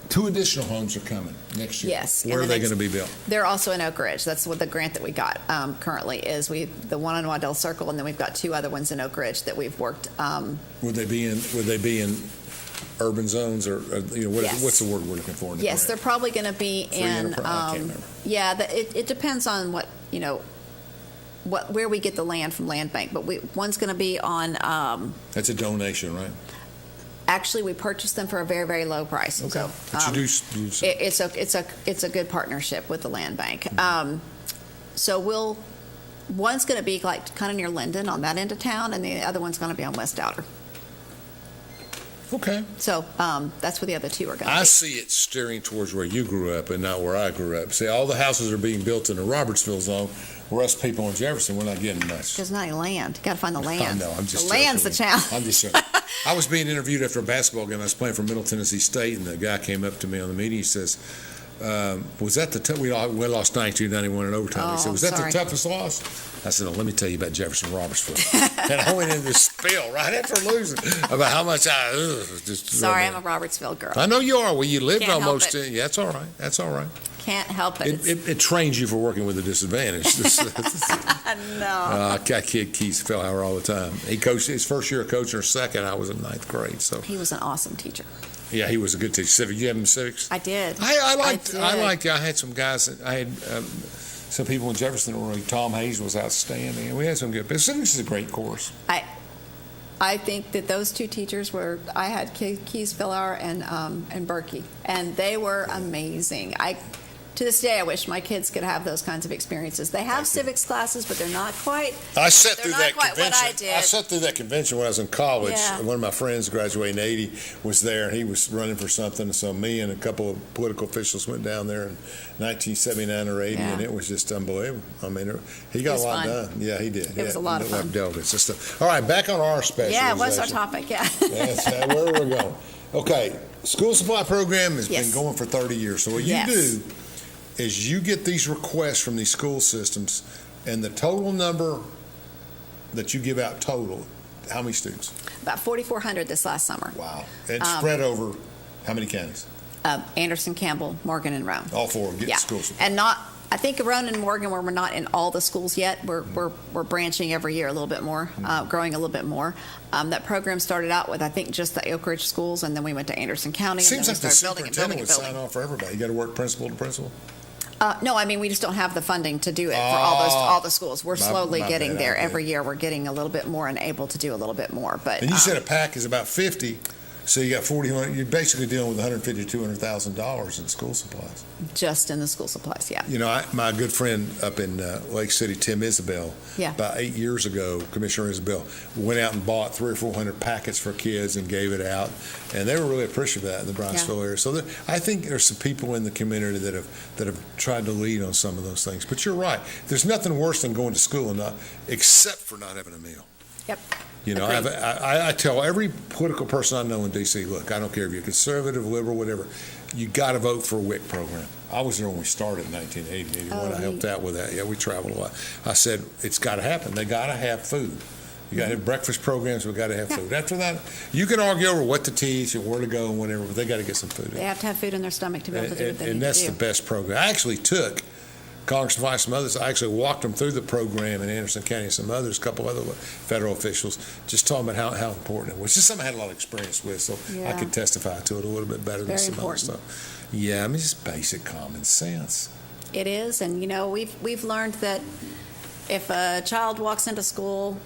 2 additional homes are coming next year.
Yes.
Where are they going to be built?
They're also in Oak Ridge. That's what the grant that we got currently is. The one on Waddell Circle, and then we've got 2 other ones in Oak Ridge that we've worked.
Would they be in urban zones, or
Yes.
what's the word we're looking for? In the
Yes,
grant?
they're probably going to be in.
I can't remember.
Yeah, it depends on what where we get the land from Land Bank. But one's going to be on.
That's a donation, right?
Actually, we purchased them for a very, very low price.
Okay.
So,
But you do.
it's a good partnership with the Land Bank. So one's going to be like kind of near Linden on that end of town, and the other one's going to be on West Outer.
Okay.
So that's where the other 2 are going to be.
I see it steering towards where you grew up and not where I grew up. See, all the houses are being built in the Robertsville zone, where us people in Jefferson, we're not getting much.
There's not any land. You got to find the land.
I know. I'm just
the land's the
joking.
challenge.
I'm just joking. I was being interviewed after a basketball game. I was playing for Middle Tennessee State, and the guy came up to me on the meeting. He says, was that we lost 92-91 in overtime. He said, was that
sorry.
the toughest loss? I said, no, let me tell you about Jefferson Robertsville. And I went into this spiel right after losing about how much
Sorry, I'm a Robertsville girl.
I know you are. Well, you lived
Can't help
almost.
it.
Yeah, that's all right. That's all right.
Can't help it.
It trains you for working with a disadvantage.
No.
Kid Keith Fellhauer all the time. He coached his first year of coaching, or second. I was in 9th grade. So
He was an awesome teacher.
yeah, he was a good teacher. Civics. You have him in civics?
I did.
I liked.
did.
I had some guys. I had some people in Jefferson that were. Tom Hayes was outstanding, and we had some good. But civics is a great course.
I think that those 2 teachers were. I had Keys Fillauer and Berkey, and they were amazing. To this day, I wish my kids could have those kinds of experiences. They have civics classes, but they're not quite.
I sat through
They're
that
not quite what
convention.
I did.
I sat through that convention when I was in college.
Yeah.
One of my friends graduating in 80 was there, and he was running for something. So me and a couple of political officials went down there in 1979 or 80,
Yeah.
and it was just unbelievable. I mean, he got
It was
a lot
fun.
done. Yeah, he did.
It was a lot of fun.
Delegates and stuff. All right, back on our specialization.
Yeah, what's our topic? Yeah.
That's where we're going. Okay, school supply program has
Yes.
been going for 30 years. So what you
Yes.
do is you get these requests from these school systems, and the total number that you give out total, how many students?
About 4,400 this last summer.
Wow. And spread over how many counties?
Anderson, Campbell, Morgan, and Roane.
All 4 get
Yeah,
school supply.
and I think Roane and Morgan, where we're not in all the schools yet, we're branching every year a little bit more, growing a little bit more. That program started out with, I think, just the Oak Ridge schools, and then we went to Anderson County.
Seems
and
like
then
the
we started building and building
superintendent
and
would
building.
sign off for everybody. You got to work principal to principal?
No, I mean, we just don't have the funding to do it for all the schools. We're slowly
my
getting
bad,
there.
I get
Every year, we're getting a little bit more and able to do a little bit more. But
And you said a pack is about 50, so you got 40. You're basically dealing with $150,000 to $200,000 in school supplies.
just in the school supplies, yeah.
You know, my good friend up in Lake City, Tim Isabel,
Yeah.
about 8 years ago, Commissioner Isabel, went out and bought 300 or 400 packets for kids and gave it out, and they were really appreciative of that in the Bronxville area. So I think there's some people in the community that have tried to lead on some of those things. But you're right. There's nothing worse than going to school and except for not having a meal.
Yep.
You know,
Agreed.
I tell every political person I know in D.C., look, I don't care if you're conservative, liberal, whatever, you got to vote for a WIC program. I was there when we started in 1980, 81. I helped out with that. Yeah, we traveled a lot. I said, it's got to happen. They got to have food. You got to have breakfast programs. We got to have food. After that, you can argue over what to teach and where to go and whatever, but they got to get some food.
They have to have food in their stomach to be able to do what they need
And
to
that's
do.
the best program. I actually took Congressman Weiss and others. I actually walked them through the program in Anderson County and some others, a couple other federal officials, just talking about how important it was. Just something I had a lot of experience with, so I
Yeah.
could testify to it a little bit better than
Very
some
important.
other stuff. Yeah, I mean, just basic common sense.
It is, and you know, we've learned that if a child walks into school,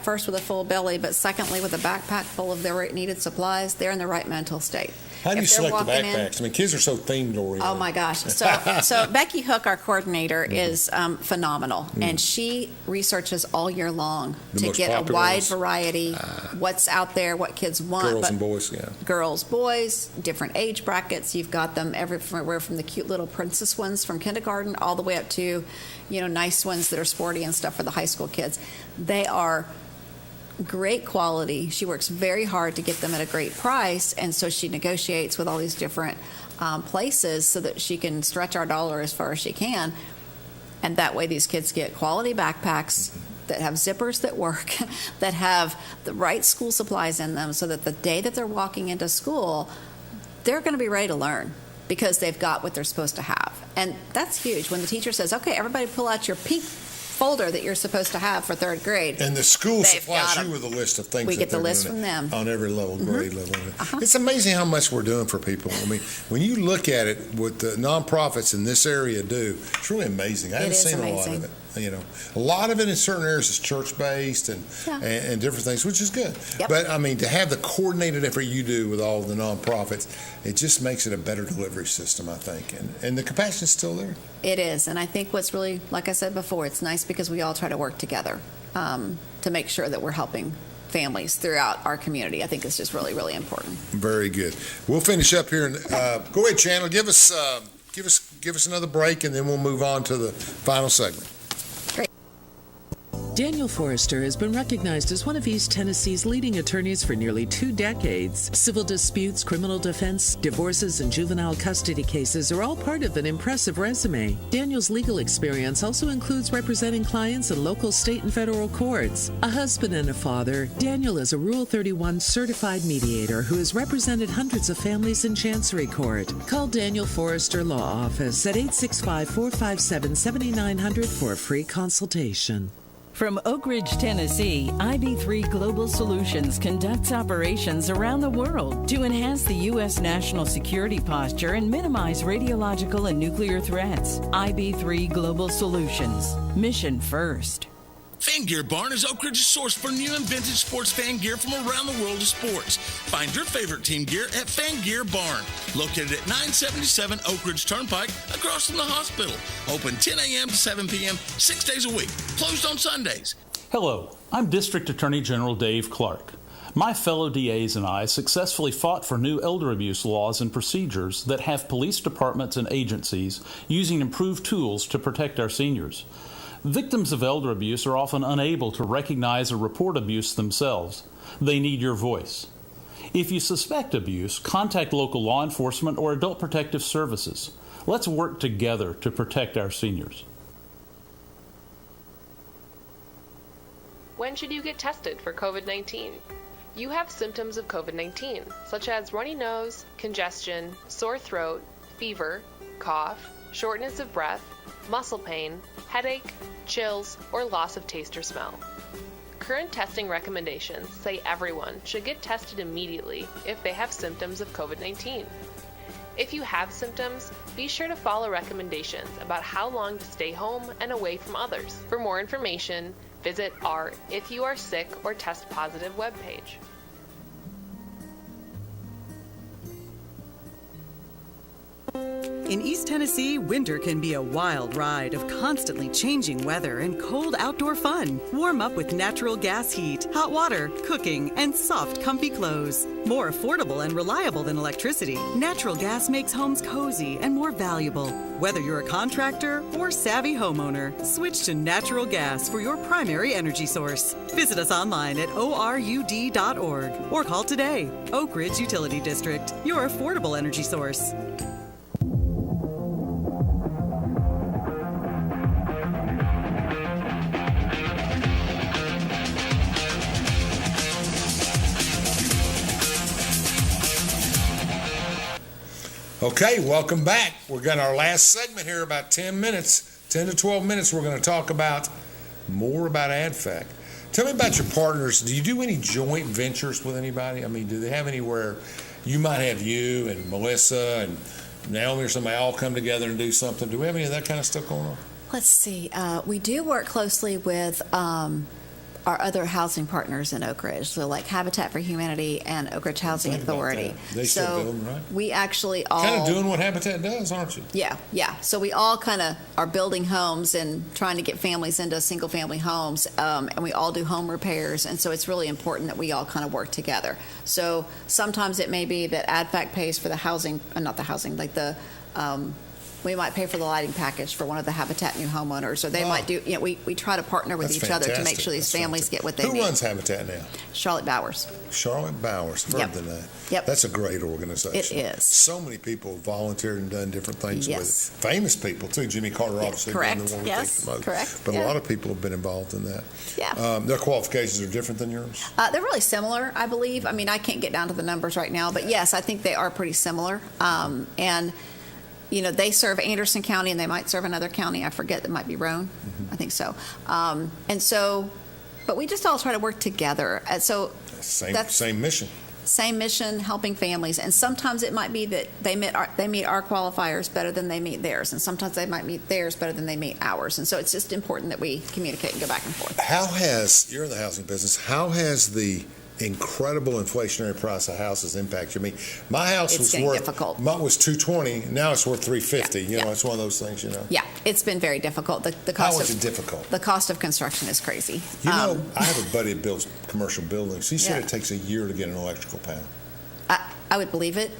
first with a full belly, but secondly with a backpack full of their needed supplies, they're in the right mental state.
How do you
If they're
select the
walking in-
backpacks? I mean, kids are so themed oriented.
Oh my gosh! So Becky Hook, our coordinator, is phenomenal, and she researches all year long
The
to
most
get a
popular
wide
ones.
variety, what's out there, what kids want.
Girls
but
and boys, yeah.
girls, boys, different age brackets. You've got them everywhere from the cute little princess ones from kindergarten all the way up to, nice ones that are sporty and stuff for the high school kids. They are great quality. She works very hard to get them at a great price, and so she negotiates with all these different places so that she can stretch our dollar as far as she can. And that way these kids get quality backpacks that have zippers that work, that have the right school supplies in them, so that the day that they're walking into school, they're going to be ready to learn because they've got what they're supposed to have. And that's huge when the teacher says, okay, everybody pull out your pink folder that you're supposed to have for third grade.
And the school
They've
supplies
got
you with a list of things
We
that
get the
they're
list
doing
from them.
on every level, grade level.
Uh-huh.
It's amazing how much we're doing for people. I mean, when you look at it, what the nonprofits in this area do, it's really amazing. I haven't
is
seen a lot
amazing.
of it. You know, a lot of it in certain areas is church-based and different things, which is good.
Yep.
But, I mean, to have the coordinated effort you do with all the nonprofits, it just makes it a better delivery system, I think. And the compassion's still there.
It is. And I think what's really, like I said before, it's nice because we all try to work together to make sure that we're helping families throughout our community. I think it's just really, really important.
Very good. We'll finish up here. And go ahead, Chandler. Give us another break, and then we'll move on to the final segment.
Daniel Forrester has been recognized as one of East Tennessee's leading attorneys for nearly 2 decades. Civil disputes, criminal defense, divorces, and juvenile custody cases are all part of an impressive resume. Daniel's legal experience also includes representing clients in local, state, and federal courts. A husband and a father, Daniel is a Rule 31 certified mediator who has represented hundreds of families in Chancery Court. Call Daniel Forrester Law Office at 865-457-7900 for a free consultation.
From Oak Ridge, Tennessee, IB3 Global Solutions conducts operations around the world to enhance the U.S. national security posture and minimize radiological and nuclear threats. IB3 Global Solutions. Mission first.
Fan Gear Barn is Oak Ridge's source for new and vintage sports fan gear from around the world of sports. Find your favorite team gear at Fan Gear Barn, located at 977 Oak Ridge Turnpike, across from the hospital. Open 10 a.m. to 7 p.m., 6 days a week. Closed on Sundays.
Hello, I'm District Attorney General Dave Clark. My fellow DAs and I successfully fought for new elder abuse laws and procedures that have police departments and agencies using improved tools to protect our seniors. Victims of elder abuse are often unable to recognize or report abuse themselves. They need your voice. If you suspect abuse, contact local law enforcement or adult protective services. Let's work together to protect our seniors.
When should you get tested for COVID-19? You have symptoms of COVID-19, such as runny nose, congestion, sore throat, fever, cough, shortness of breath, muscle pain, headache, chills, or loss of taste or smell. Current testing recommendations say everyone should get tested immediately if they have symptoms of COVID-19. If you have symptoms, be sure to follow recommendations about how long to stay home and away from others. For more information, visit our If You Are Sick or Test Positive webpage.
In East Tennessee, winter can be a wild ride of constantly changing weather and cold outdoor fun. Warm up with natural gas heat, hot water, cooking, and soft, comfy clothes. More affordable and reliable than electricity, natural gas makes homes cozy and more valuable. Whether you're a contractor or savvy homeowner, switch to natural gas for your primary energy source. Visit us online at orud.org or call today. Oak Ridge Utility District, your affordable energy source.
Okay, welcome back. We're got our last segment here, about 10 minutes, 10 to 12 minutes. We're going to talk about more about AdFac. Tell me about your partners. Do you do any joint ventures with anybody? I mean, do they have anywhere you might have you and Melissa and Naomi or somebody all come together and do something? Do we have any of that kind of stuff going on?
Let's see. We do work closely with our other housing partners in Oak Ridge, so like Habitat for Humanity and Oak Ridge Housing
Think about
Authority.
that. They still building, right?
We actually all
Kind of doing what Habitat does, aren't you?
Yeah. So we all kind of are building homes and trying to get families into single-family homes, and we all do home repairs, and so it's really important that we all kind of work together. So sometimes it may be that AdFac pays for the housing, not the housing, like the we might pay for the lighting package for one of the Habitat new homeowners, or they might do, we try to partner with
That's
each other to make
fantastic.
sure these
That's
families
fantastic.
get what they need.
Who runs Habitat now?
Charlotte Bowers.
Charlotte Bowers. I've heard of that.
Yep.
That's a great organization.
It is.
So many people have volunteered and done different things with
Yes.
it. Famous people, too. Jimmy Carter, obviously, being
correct.
the one we
Yes,
think the most.
correct.
But
Yeah.
a lot of people have been involved in that.
Yeah.
Their qualifications are different than yours?
They're really similar, I believe. I mean, I can't get down to the numbers right now, but yes, I think they are pretty similar. And they serve Anderson County, and they might serve another county. I forget. It might be Roane. I think so. But we just all try to work together. And so
Same mission.
same mission, helping families. And sometimes it might be that they meet our qualifiers better than they meet theirs, and sometimes they might meet theirs better than they meet ours. And so it's just important that we communicate and go back and forth.
You're in the housing business, how has the incredible inflationary price of houses impact you? I mean, my house
It's
was
getting
worth,
difficult.
mine was $220, now it's worth $350.
Yeah.
It's one of those things,
Yeah, it's been very difficult. The
How
cost
is
of
it difficult?
the cost of construction is crazy.
I have a buddy that builds commercial buildings. He said
Yeah.
it takes a year to get an electrical panel.
I would believe it.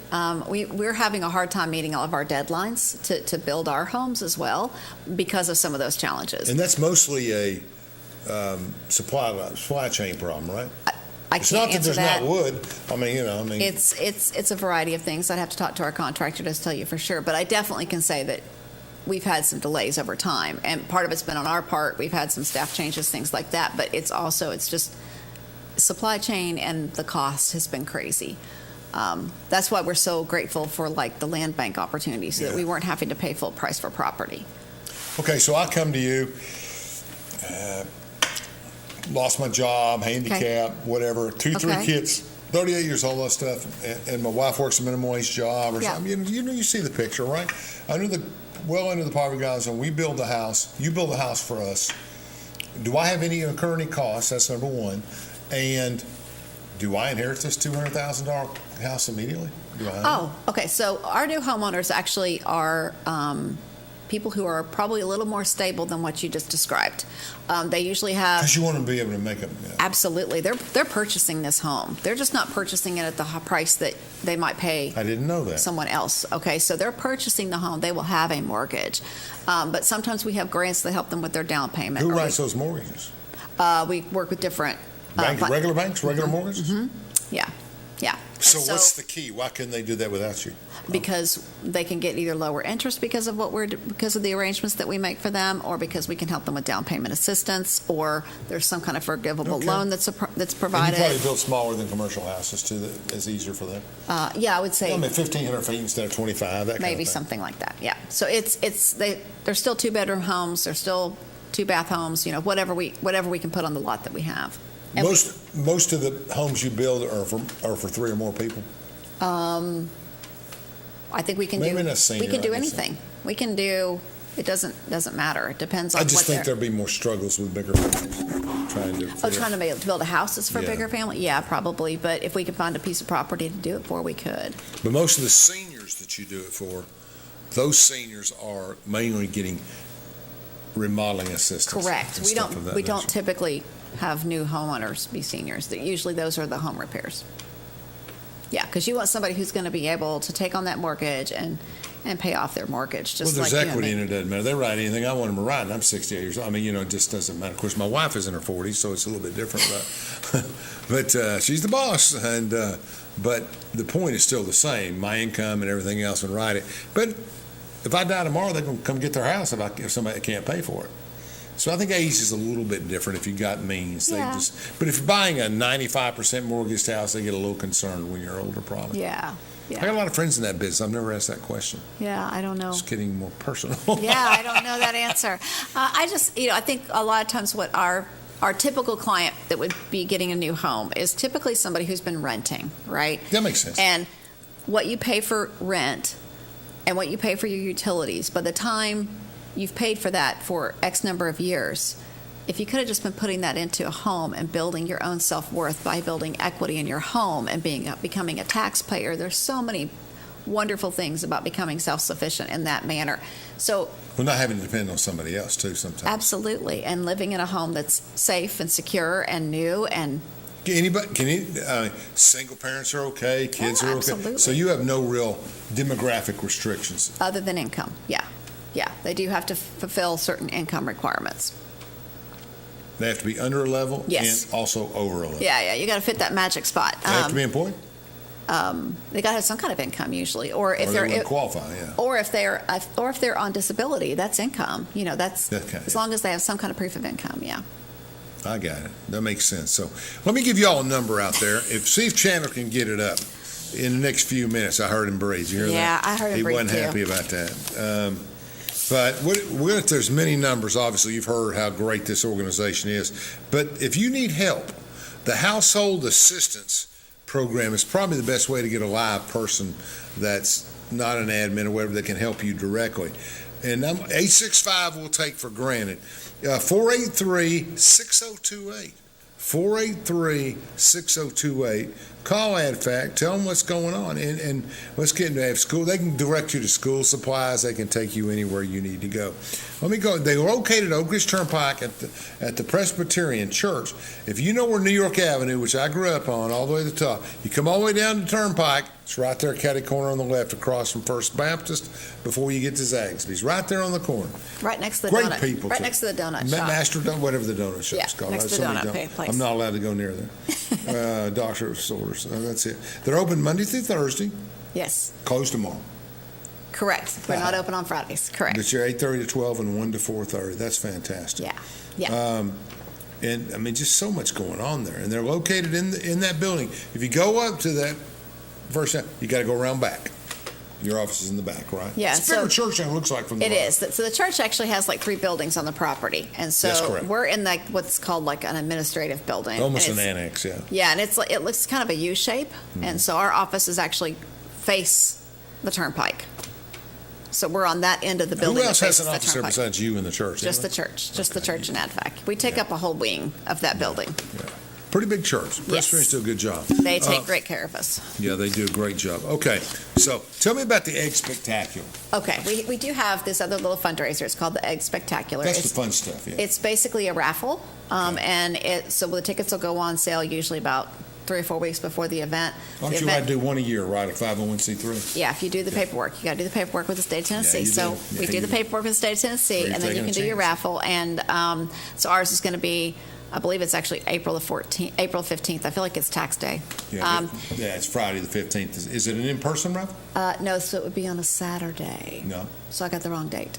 We're having a hard time meeting all of our deadlines to build our homes as well because of some of those challenges.
And that's mostly a supply chain problem, right?
I
It's
can't
not that
answer
there's
that.
not wood. I mean.
It's a variety of things. I'd have to talk to our contractor to tell you for sure. But I definitely can say that we've had some delays over time, and part of it's been on our part. We've had some staff changes, things like that. But it's just supply chain, and the cost has been crazy. That's why we're so grateful for the land bank opportunities, so that we weren't having to pay full price for property.
Okay, so I come to you, lost my job, handicap, whatever, 3
Okay.
kids, 38 years old, all that stuff, and my wife works a minimum wage job or
Yeah.
something. You see the picture, right? Under the poverty guidelines, we build the house, you build the house for us. Do I have any incurring costs? That's number one. And do I inherit this $200,000 house immediately? Do I?
Oh, okay. So our new homeowners actually are people who are probably a little more stable than what you just described. They usually have.
Because you want to be able to make a.
Absolutely. They're purchasing this home. They're just not purchasing it at the price that they might pay
I didn't know that.
someone else. Okay, so they're purchasing the home. They will have a mortgage. But sometimes we have grants that help them with their down payment.
Who
or
writes those mortgages?
we work with different.
Regular banks, regular mortgages?
Yeah.
So
And
what's the key? Why couldn't they do that without you?
Because they can get either lower interest because of the arrangements that we make for them, or because we can help them with down payment assistance, or there's some kind of forgivable
Okay.
loan that's
And you
provided.
probably build smaller than commercial houses too. That is easier for them.
Yeah, I would say
1,500 feet instead of 25. That kind
maybe
of thing.
something like that. Yeah. So they're still 2-bedroom homes. They're still 2-bath homes. Whatever we can put on the lot that we have. And
Most of the homes you build are for 3 or more people.
I think we can
Maybe
do.
not senior,
We can do
I guess.
anything. We can do. It doesn't matter. It depends on
I just think
they're.
there'll be more struggles with bigger families trying to.
Trying to build a house that's for
Yeah.
bigger family? Yeah, probably. But if we could find a piece of property to do it for, we could.
But most of the seniors that you do it for, those seniors are mainly getting remodeling assistance.
Correct.
and
We
stuff of that
don't
nature.
typically have new homeowners be seniors. Usually those are the home repairs. Yeah, because you want somebody who's going to be able to take on that mortgage and pay off their mortage. Just
Well, there's
like
equity
you
in
and
it. Doesn't matter. They write anything I want them to write, and I'm 68 years old. I mean, it just doesn't matter. Of course, my wife is in her 40s, so it's a little bit different. But she's the boss, and but the point is still the same. My income and everything else would write it. But if I die tomorrow, they're going to come get their house if somebody can't pay for it. So I think age is a little bit different if you got means.
Yeah.
But if you're buying a 95% mortgaged house, they get a little concerned when you're older, probably.
Yeah.
I got a lot of friends in that business. I've never asked that question.
Yeah, I don't know.
It's getting more personal.
Yeah, I don't know that answer. I think a lot of times what our typical client that would be getting a new home is typically somebody who's been renting, right?
That makes sense.
And what you pay for rent and what you pay for your utilities, by the time you've paid for that for X number of years, if you could have just been putting that into a home and building your own self-worth by building equity in your home and becoming a taxpayer, there's so many wonderful things about becoming self-sufficient in that manner. So
We're not having to depend on somebody else, too, sometimes.
absolutely, and living in a home that's safe and secure and new and
single parents are okay, kids are okay.
Absolutely.
So you have no real demographic restrictions.
Other than income, yeah. Yeah, they do have to fulfill certain income requirements.
They have to be under a level
Yes.
and also over a level.
Yeah, you got to fit that magic spot.
They have to be employed?
They got to have some kind of income usually, or if
Or
they're
they wouldn't qualify, yeah.
or if they're on disability, that's income. That's
Okay.
as long as they have some kind of proof of income. Yeah.
I got it. That makes sense. So let me give y'all a number out there. See if Chandler can get it up in the next few minutes. I heard him breathe. You hear that?
Yeah, I heard him breathe,
He wasn't
too.
happy about that. But there's many numbers. Obviously, you've heard how great this organization is. But if you need help, the Household Assistance Program is probably the best way to get a live person that's not an admin or whatever that can help you directly. And 865 we'll take for granted. 483-6028. 483-6028. Call AdFact. Tell them what's going on. And let's get into school. They can direct you to school supplies. They can take you anywhere you need to go. Let me go. They were located at Oak Ridge Turnpike at the Presbyterian Church. If you know where New York Avenue, which I grew up on, all the way to the top, you come all the way down the Turnpike. It's right there, catty corner on the left, across from First Baptist, before you get to Zaxby's. Right there on the corner.
Right next to the
Great
donut.
people,
Right
too.
next to the donut shop.
Master Donut, whatever the donut shop's
Yeah,
called.
next to the
So many
donut place.
I'm not allowed to go near there. Doctor's orders. That's it. They're open Monday through Thursday,
Yes,
closed tomorrow.
correct. We're not open on Fridays. Correct.
But you're 8:30 to 12 and 1 to 4:30. That's fantastic.
Yeah. Yeah.
And I mean, just so much going on there. And they're located in that building. If you go up to that first time, you got to go around back. Your office is in the back, right?
Yeah,
It's a bigger church than it looks like from the
It
road.
is. So the church actually has like 3 buildings on the property, and
That's
so
correct.
we're in like what's called like an administrative building.
Almost
And
an
it's-
annex, yeah.
Yeah, and it looks kind of a U shape, and so our offices actually face the turnpike. So we're on that end of the building.
Who else
that
has
faces
an
the
office there
turnpike.
besides you in the church?
Just the
anyway?
church, just the church and AdFac. We take up a whole wing of that building.
Yeah. Pretty big church. Presbyterians do a good job.
They take great care of us.
Yeah, they do a great job. Okay, so tell me about the Egg Spectacular.
Okay, we do have this other little fundraiser. It's called the Egg Spectacular.
That's
It's-
the fun stuff, yeah.
It's basically a raffle, and so the tickets will go on sale usually about 3 or 4 weeks before the event.
Aren't
The
you allowed
event-
to do one a year, right? A 501c3?
Yeah, if you do the paperwork, you got to do the paperwork with the state of Tennessee.
you
so
do.
we
Yeah,
do
you
the
do.
paperwork with the state of Tennessee,
So you're
and then you
taking
can
a
do your
chance.
raffle. And so ours is going to be, I believe it's actually April 15th. I feel like it's tax day.
Yeah, it's Friday the 15th. Is it an in-person raffle?
No, so it would be on a Saturday.
No.
So I got the wrong date.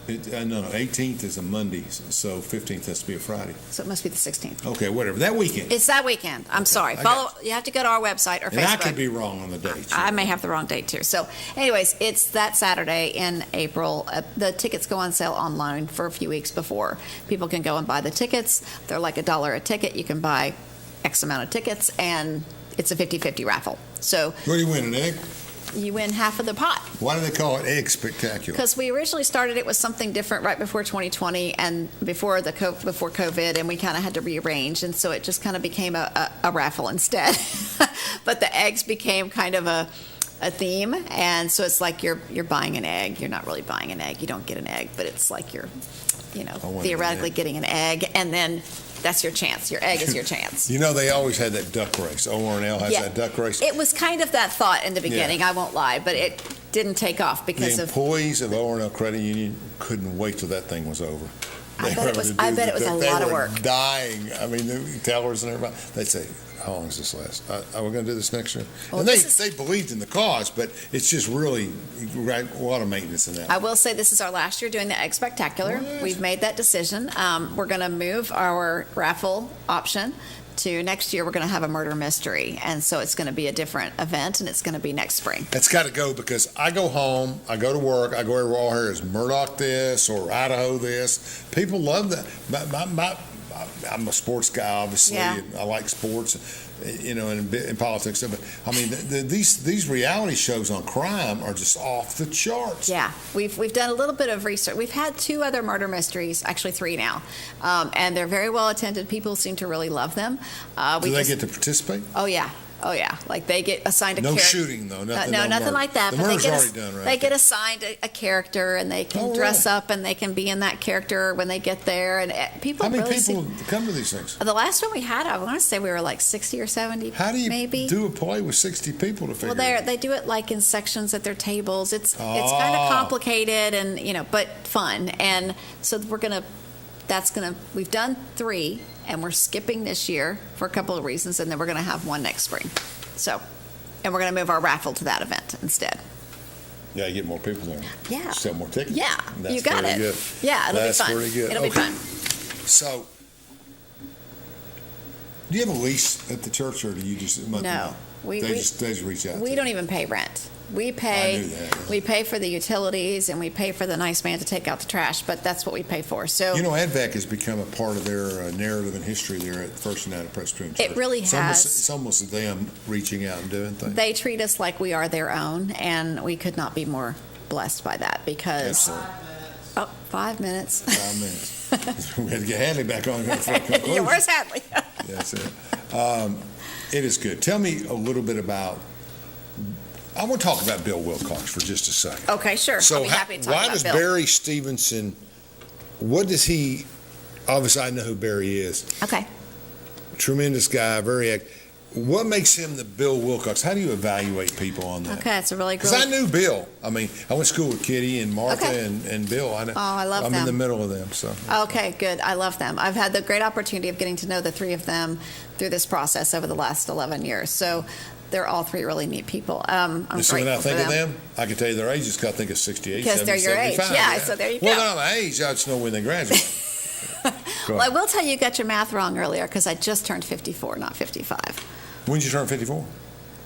No, 18th is a Monday, so 15th has to be a Friday.
So it must be the 16th.
Okay, whatever. That weekend.
It's that weekend. I'm sorry.
I got
You have to go to our website or
And
Facebook.
I could be wrong on the date.
I may have the wrong date too. So, anyways, it's that Saturday in April. The tickets go on sale online for a few weeks before. People can go and buy the tickets. They're like $1 a ticket. You can buy X amount of tickets, and it's a 50-50 raffle. So
What do you win, an egg?
you win half of the pot.
Why do they call it Egg Spectacular?
Because we originally started it with something different right before 2020 and before COVID, and we kind of had to rearrange, and so it just kind of became a raffle instead. But the eggs became kind of a theme, and so it's like you're buying an egg. You're not really buying an egg. You don't get an egg, but it's like you're,
want
theoretically
an egg.
getting an egg, and then that's your chance. Your egg is your chance.
You know, they always had that duck race. ORNL has that duck race.
It was kind of that thought in the beginning.
Yeah.
I won't lie, but it didn't take off because
The
of.
employees of ORNL Credit Union couldn't wait till that thing was over.
I
They
bet it
were
was-
to
I
do
bet it was a
they
lot of
were
work.
Dying. I mean, the tellers and everybody. They'd say, "How long does this last? Are we going to do this next year?"
Well,
and
this is-
they believed in the cause, but it's just really right, a lot of maintenance in that.
I will say this is our last year doing the Egg Spectacular.
What?
We've made that decision. We're going to move our raffle option to next year. We're going to have a murder mystery, and so it's going to be a different event, and it's going to be next spring.
That's got to go because I go home, I go to work, I go everywhere. All I hear is Murdoch this or Idaho this. People love that. I'm a sports guy, obviously.
Yeah.
And I like sports, and politics. But I mean, these reality shows on crime are just off the charts.
Yeah, we've done a little bit of research. We've had 2 other murder mysteries, actually 3 now, and they're very well attended. People seem to really love them.
Do they get to participate?
Oh yeah, Oh yeah, like they get assigned a
No
character.
shooting though. Nothing,
No, nothing
murder.
like that.
The
but
murder's
they get
already done, right?
They get assigned a character, and they can
Oh,
dress
really?
up, and they can be in that character when they get there. And people
How many
really
people come to these things?
The last one we had, I want to say we were like 60 or 70.
How do you
maybe
do a play with 60 people to figure?
Well,
it out?
they do it like in sections at their tables. It's kind of complicated and but fun. And so we've done 3, and we're skipping this year for a couple of reasons, and then we're gonna have one next spring. So, and we're gonna move our raffle to that event instead.
Yeah, you get more people there.
Yeah.
Sell more tickets.
Yeah,
That's
you got
pretty
it.
Good.
Yeah, it'll
That's
be fun.
pretty good.
It'll be
Okay.
fun.
So, do you have a lease at the church, or do you just monthly?
No,
they just reach out.
we
to
don't
you.
even pay rent. We
I
pay
knew that.
we pay for the utilities, and we pay for the nice man to take out the trash. But that's what we pay for. So
ADVAC has become a part of their narrative and history there at First United Presbyterian Church.
It really has.
It's almost them reaching out and doing things.
they treat us like we are their own, and we could not be more blessed by that because.
Absolutely.
5 minutes.
5 minutes. We had to get Hadley back on here for a conclusion.
Yeah, where's Hadley?
That's it. It is good. Tell me a little bit about. I want to talk about Bill Wilcox for just a second.
Okay, sure.
So
I'll be happy to talk
why
about
does
Bill.
Barry Stevenson? What does he? Obviously, I know who Barry is.
Okay.
Tremendous guy, very. What makes him the Bill Wilcox? How do you evaluate people on that?
Okay, it's a really good.
Because I knew Bill. I mean, I went to school with Kitty and Martha
Okay.
and Bill.
I love
I'm
them.
in the middle of them. So.
Okay, good. I love them. I've had the great opportunity of getting to know the 3 of them through this process over the last 11 years. So they're all 3 really neat people. I'm
And so when I
grateful
think
for
of them, I can tell you their ages because I think of 68,
Because
70,
they're your age.
75.
Yeah, so there you
Well,
go.
they're not my age. I just know when they graduate. Go
Well, I
ahead.
will tell you got your math wrong earlier because I just turned 54, not 55,
When did you turn 54?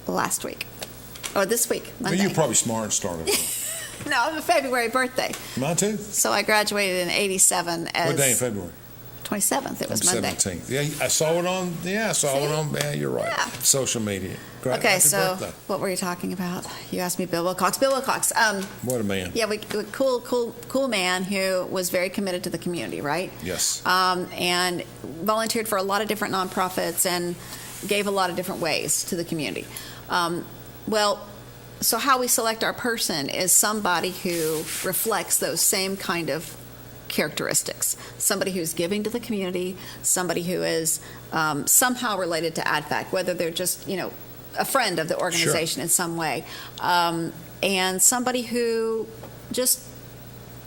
last week. Or this week,
Well,
Monday.
you're probably smart and started.
No, I have a February birthday.
Mine too.
So I graduated in 87 as
What day in February?
27th. It was Monday.
17th. Yeah, I saw it on. Yeah, I saw it
See?
on. Yeah, you're right.
Yeah.
Social media. Great.
Okay,
Happy
so
birthday.
what were you talking about? You asked me Bill Wilcox. Bill Wilcox.
What a man.
Yeah, cool man who was very committed to the community, right?
Yes.
And volunteered for a lot of different nonprofits and gave a lot of different ways to the community. So how we select our person is somebody who reflects those same kind of characteristics. Somebody who's giving to the community, somebody who is somehow related to ADVAC, whether they're just, a friend of the organization in some way, and somebody who just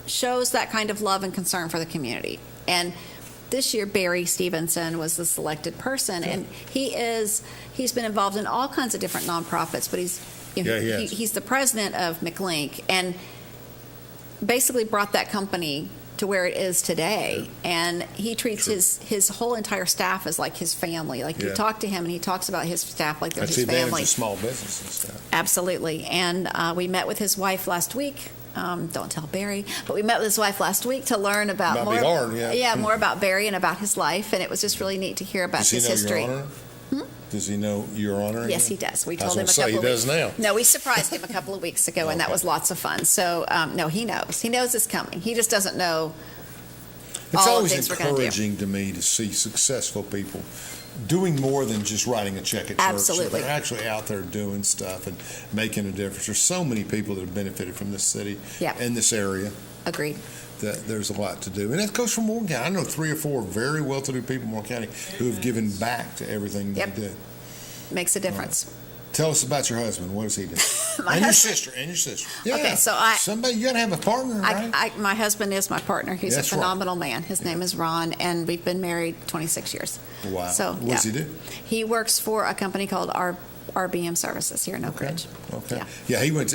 shows that kind of love and concern for the community. And this year, Barry Stevenson was the selected person, and he's been involved in all kinds of different nonprofits, but he's the president of McLink, and basically brought that company to where it is today. And he treats his whole entire staff as like his family. Like you talk to him, and he talks about his staff like they're
That's
his
the advantage
family.
of small business and stuff.
Absolutely. And we met with his wife last week. Don't tell Barry, but we met with his wife last week to learn about
Might
more.
be hard, yeah.
More about Barry and about his life, and it was just really neat to hear about
Does he
his
know
history.
your honor? Does he know your honor?
Yes, he does. We
I was
told him a
gonna say,
couple
he
of
does
weeks.
now.
No, we surprised him a couple of weeks ago, and that
Okay.
was lots of fun. So, no, he knows. He knows it's coming. He just doesn't know
It's
all the
always
things we're going to do.
encouraging to me to see successful people doing more than just writing a check at church.
Absolutely.
They're actually out there doing stuff and making a difference. There's so many people that have benefited from this city
Yep.
and this area
Agreed.
that there's a lot to do. And that goes from Morgan County. I know 3 or 4 very well-to-do people in Morgan County who have given back to everything
Yep.
they do.
Makes a difference.
Tell us about your husband. What does he do?
My
and
husband-
your sister. Yeah.
Okay, so
somebody, you got to have a partner, right?
My husband is my partner. He's
That's
a
right.
phenomenal man. His name is Roane, and we've been married 26 years.
Wow.
So,
What does he do?
He works for a company called RBM Services here in Oak Ridge.
Okay.
Yeah.
He went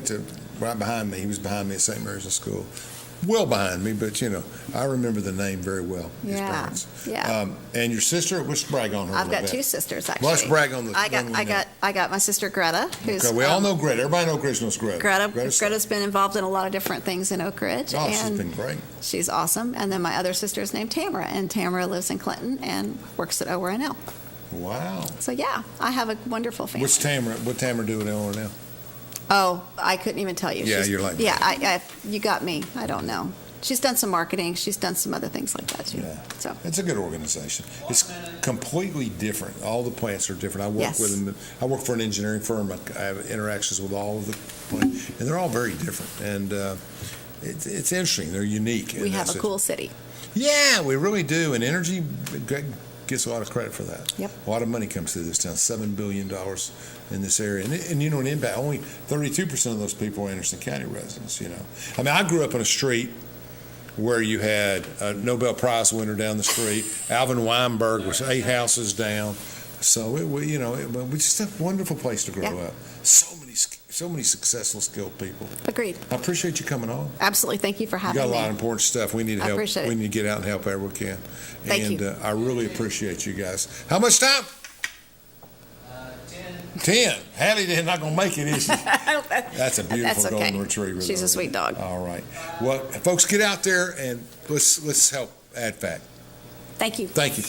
to right behind me. He was behind me at St. Mary's School. Well behind me, but I remember the name very well. His
Yeah,
parents.
yeah.
And your sister, let's brag on her.
I've
a
got
little
2
bit.
sisters actually.
Well, let's brag on the
I
one we know.
got my sister Greta, who's
Okay, we all know Greta. Everybody knows Greta knows Greta.
Greta's been involved in a lot of different things in Oak Ridge.
Oh, she's
and
been great.
She's awesome. And then my other sister is named Tamara, and Tamara lives in Clinton and works at ORNL.
Wow.
So yeah, I have a wonderful family.
What Tamara do at LRNL?
Oh, I couldn't even tell you.
Yeah, you're like me.
Yeah, you got me. I don't know. She's done some marketing. She's done some other things like that too.
Yeah.
So
It's a good organization. It's completely different. All the plants are different. I work
Yes.
with them. I work for an engineering firm. I have interactions with all of the plants, and they're all very different. And it's interesting. They're unique.
we have a cool city.
Yeah, we really do. And energy gets a lot of credit for that.
Yep.
A lot of money comes through this town, $7 billion in this area. And you know, an impact, only 32% of those people are Anderson County residents, you know. I mean, I grew up on a street where you had a Nobel Prize winner down the street. Alvin Weinberg was 8 houses down. So, we just a wonderful place to grow up. So many successful, skilled people.
Agreed.
I appreciate you coming on.
Absolutely. Thank you for
You
having
got a
me.
lot of important stuff. We need to
I
help.
appreciate it.
We need to get out and help wherever we can.
Thank you.
I really appreciate you guys. How much time? 10. Hattie's not going to make it, is she? That's a beautiful
That's okay.
golden retriever.
She's a sweet dog.
All right. Well, folks, get out there and let's help add fact.
Thank you.
Thank you.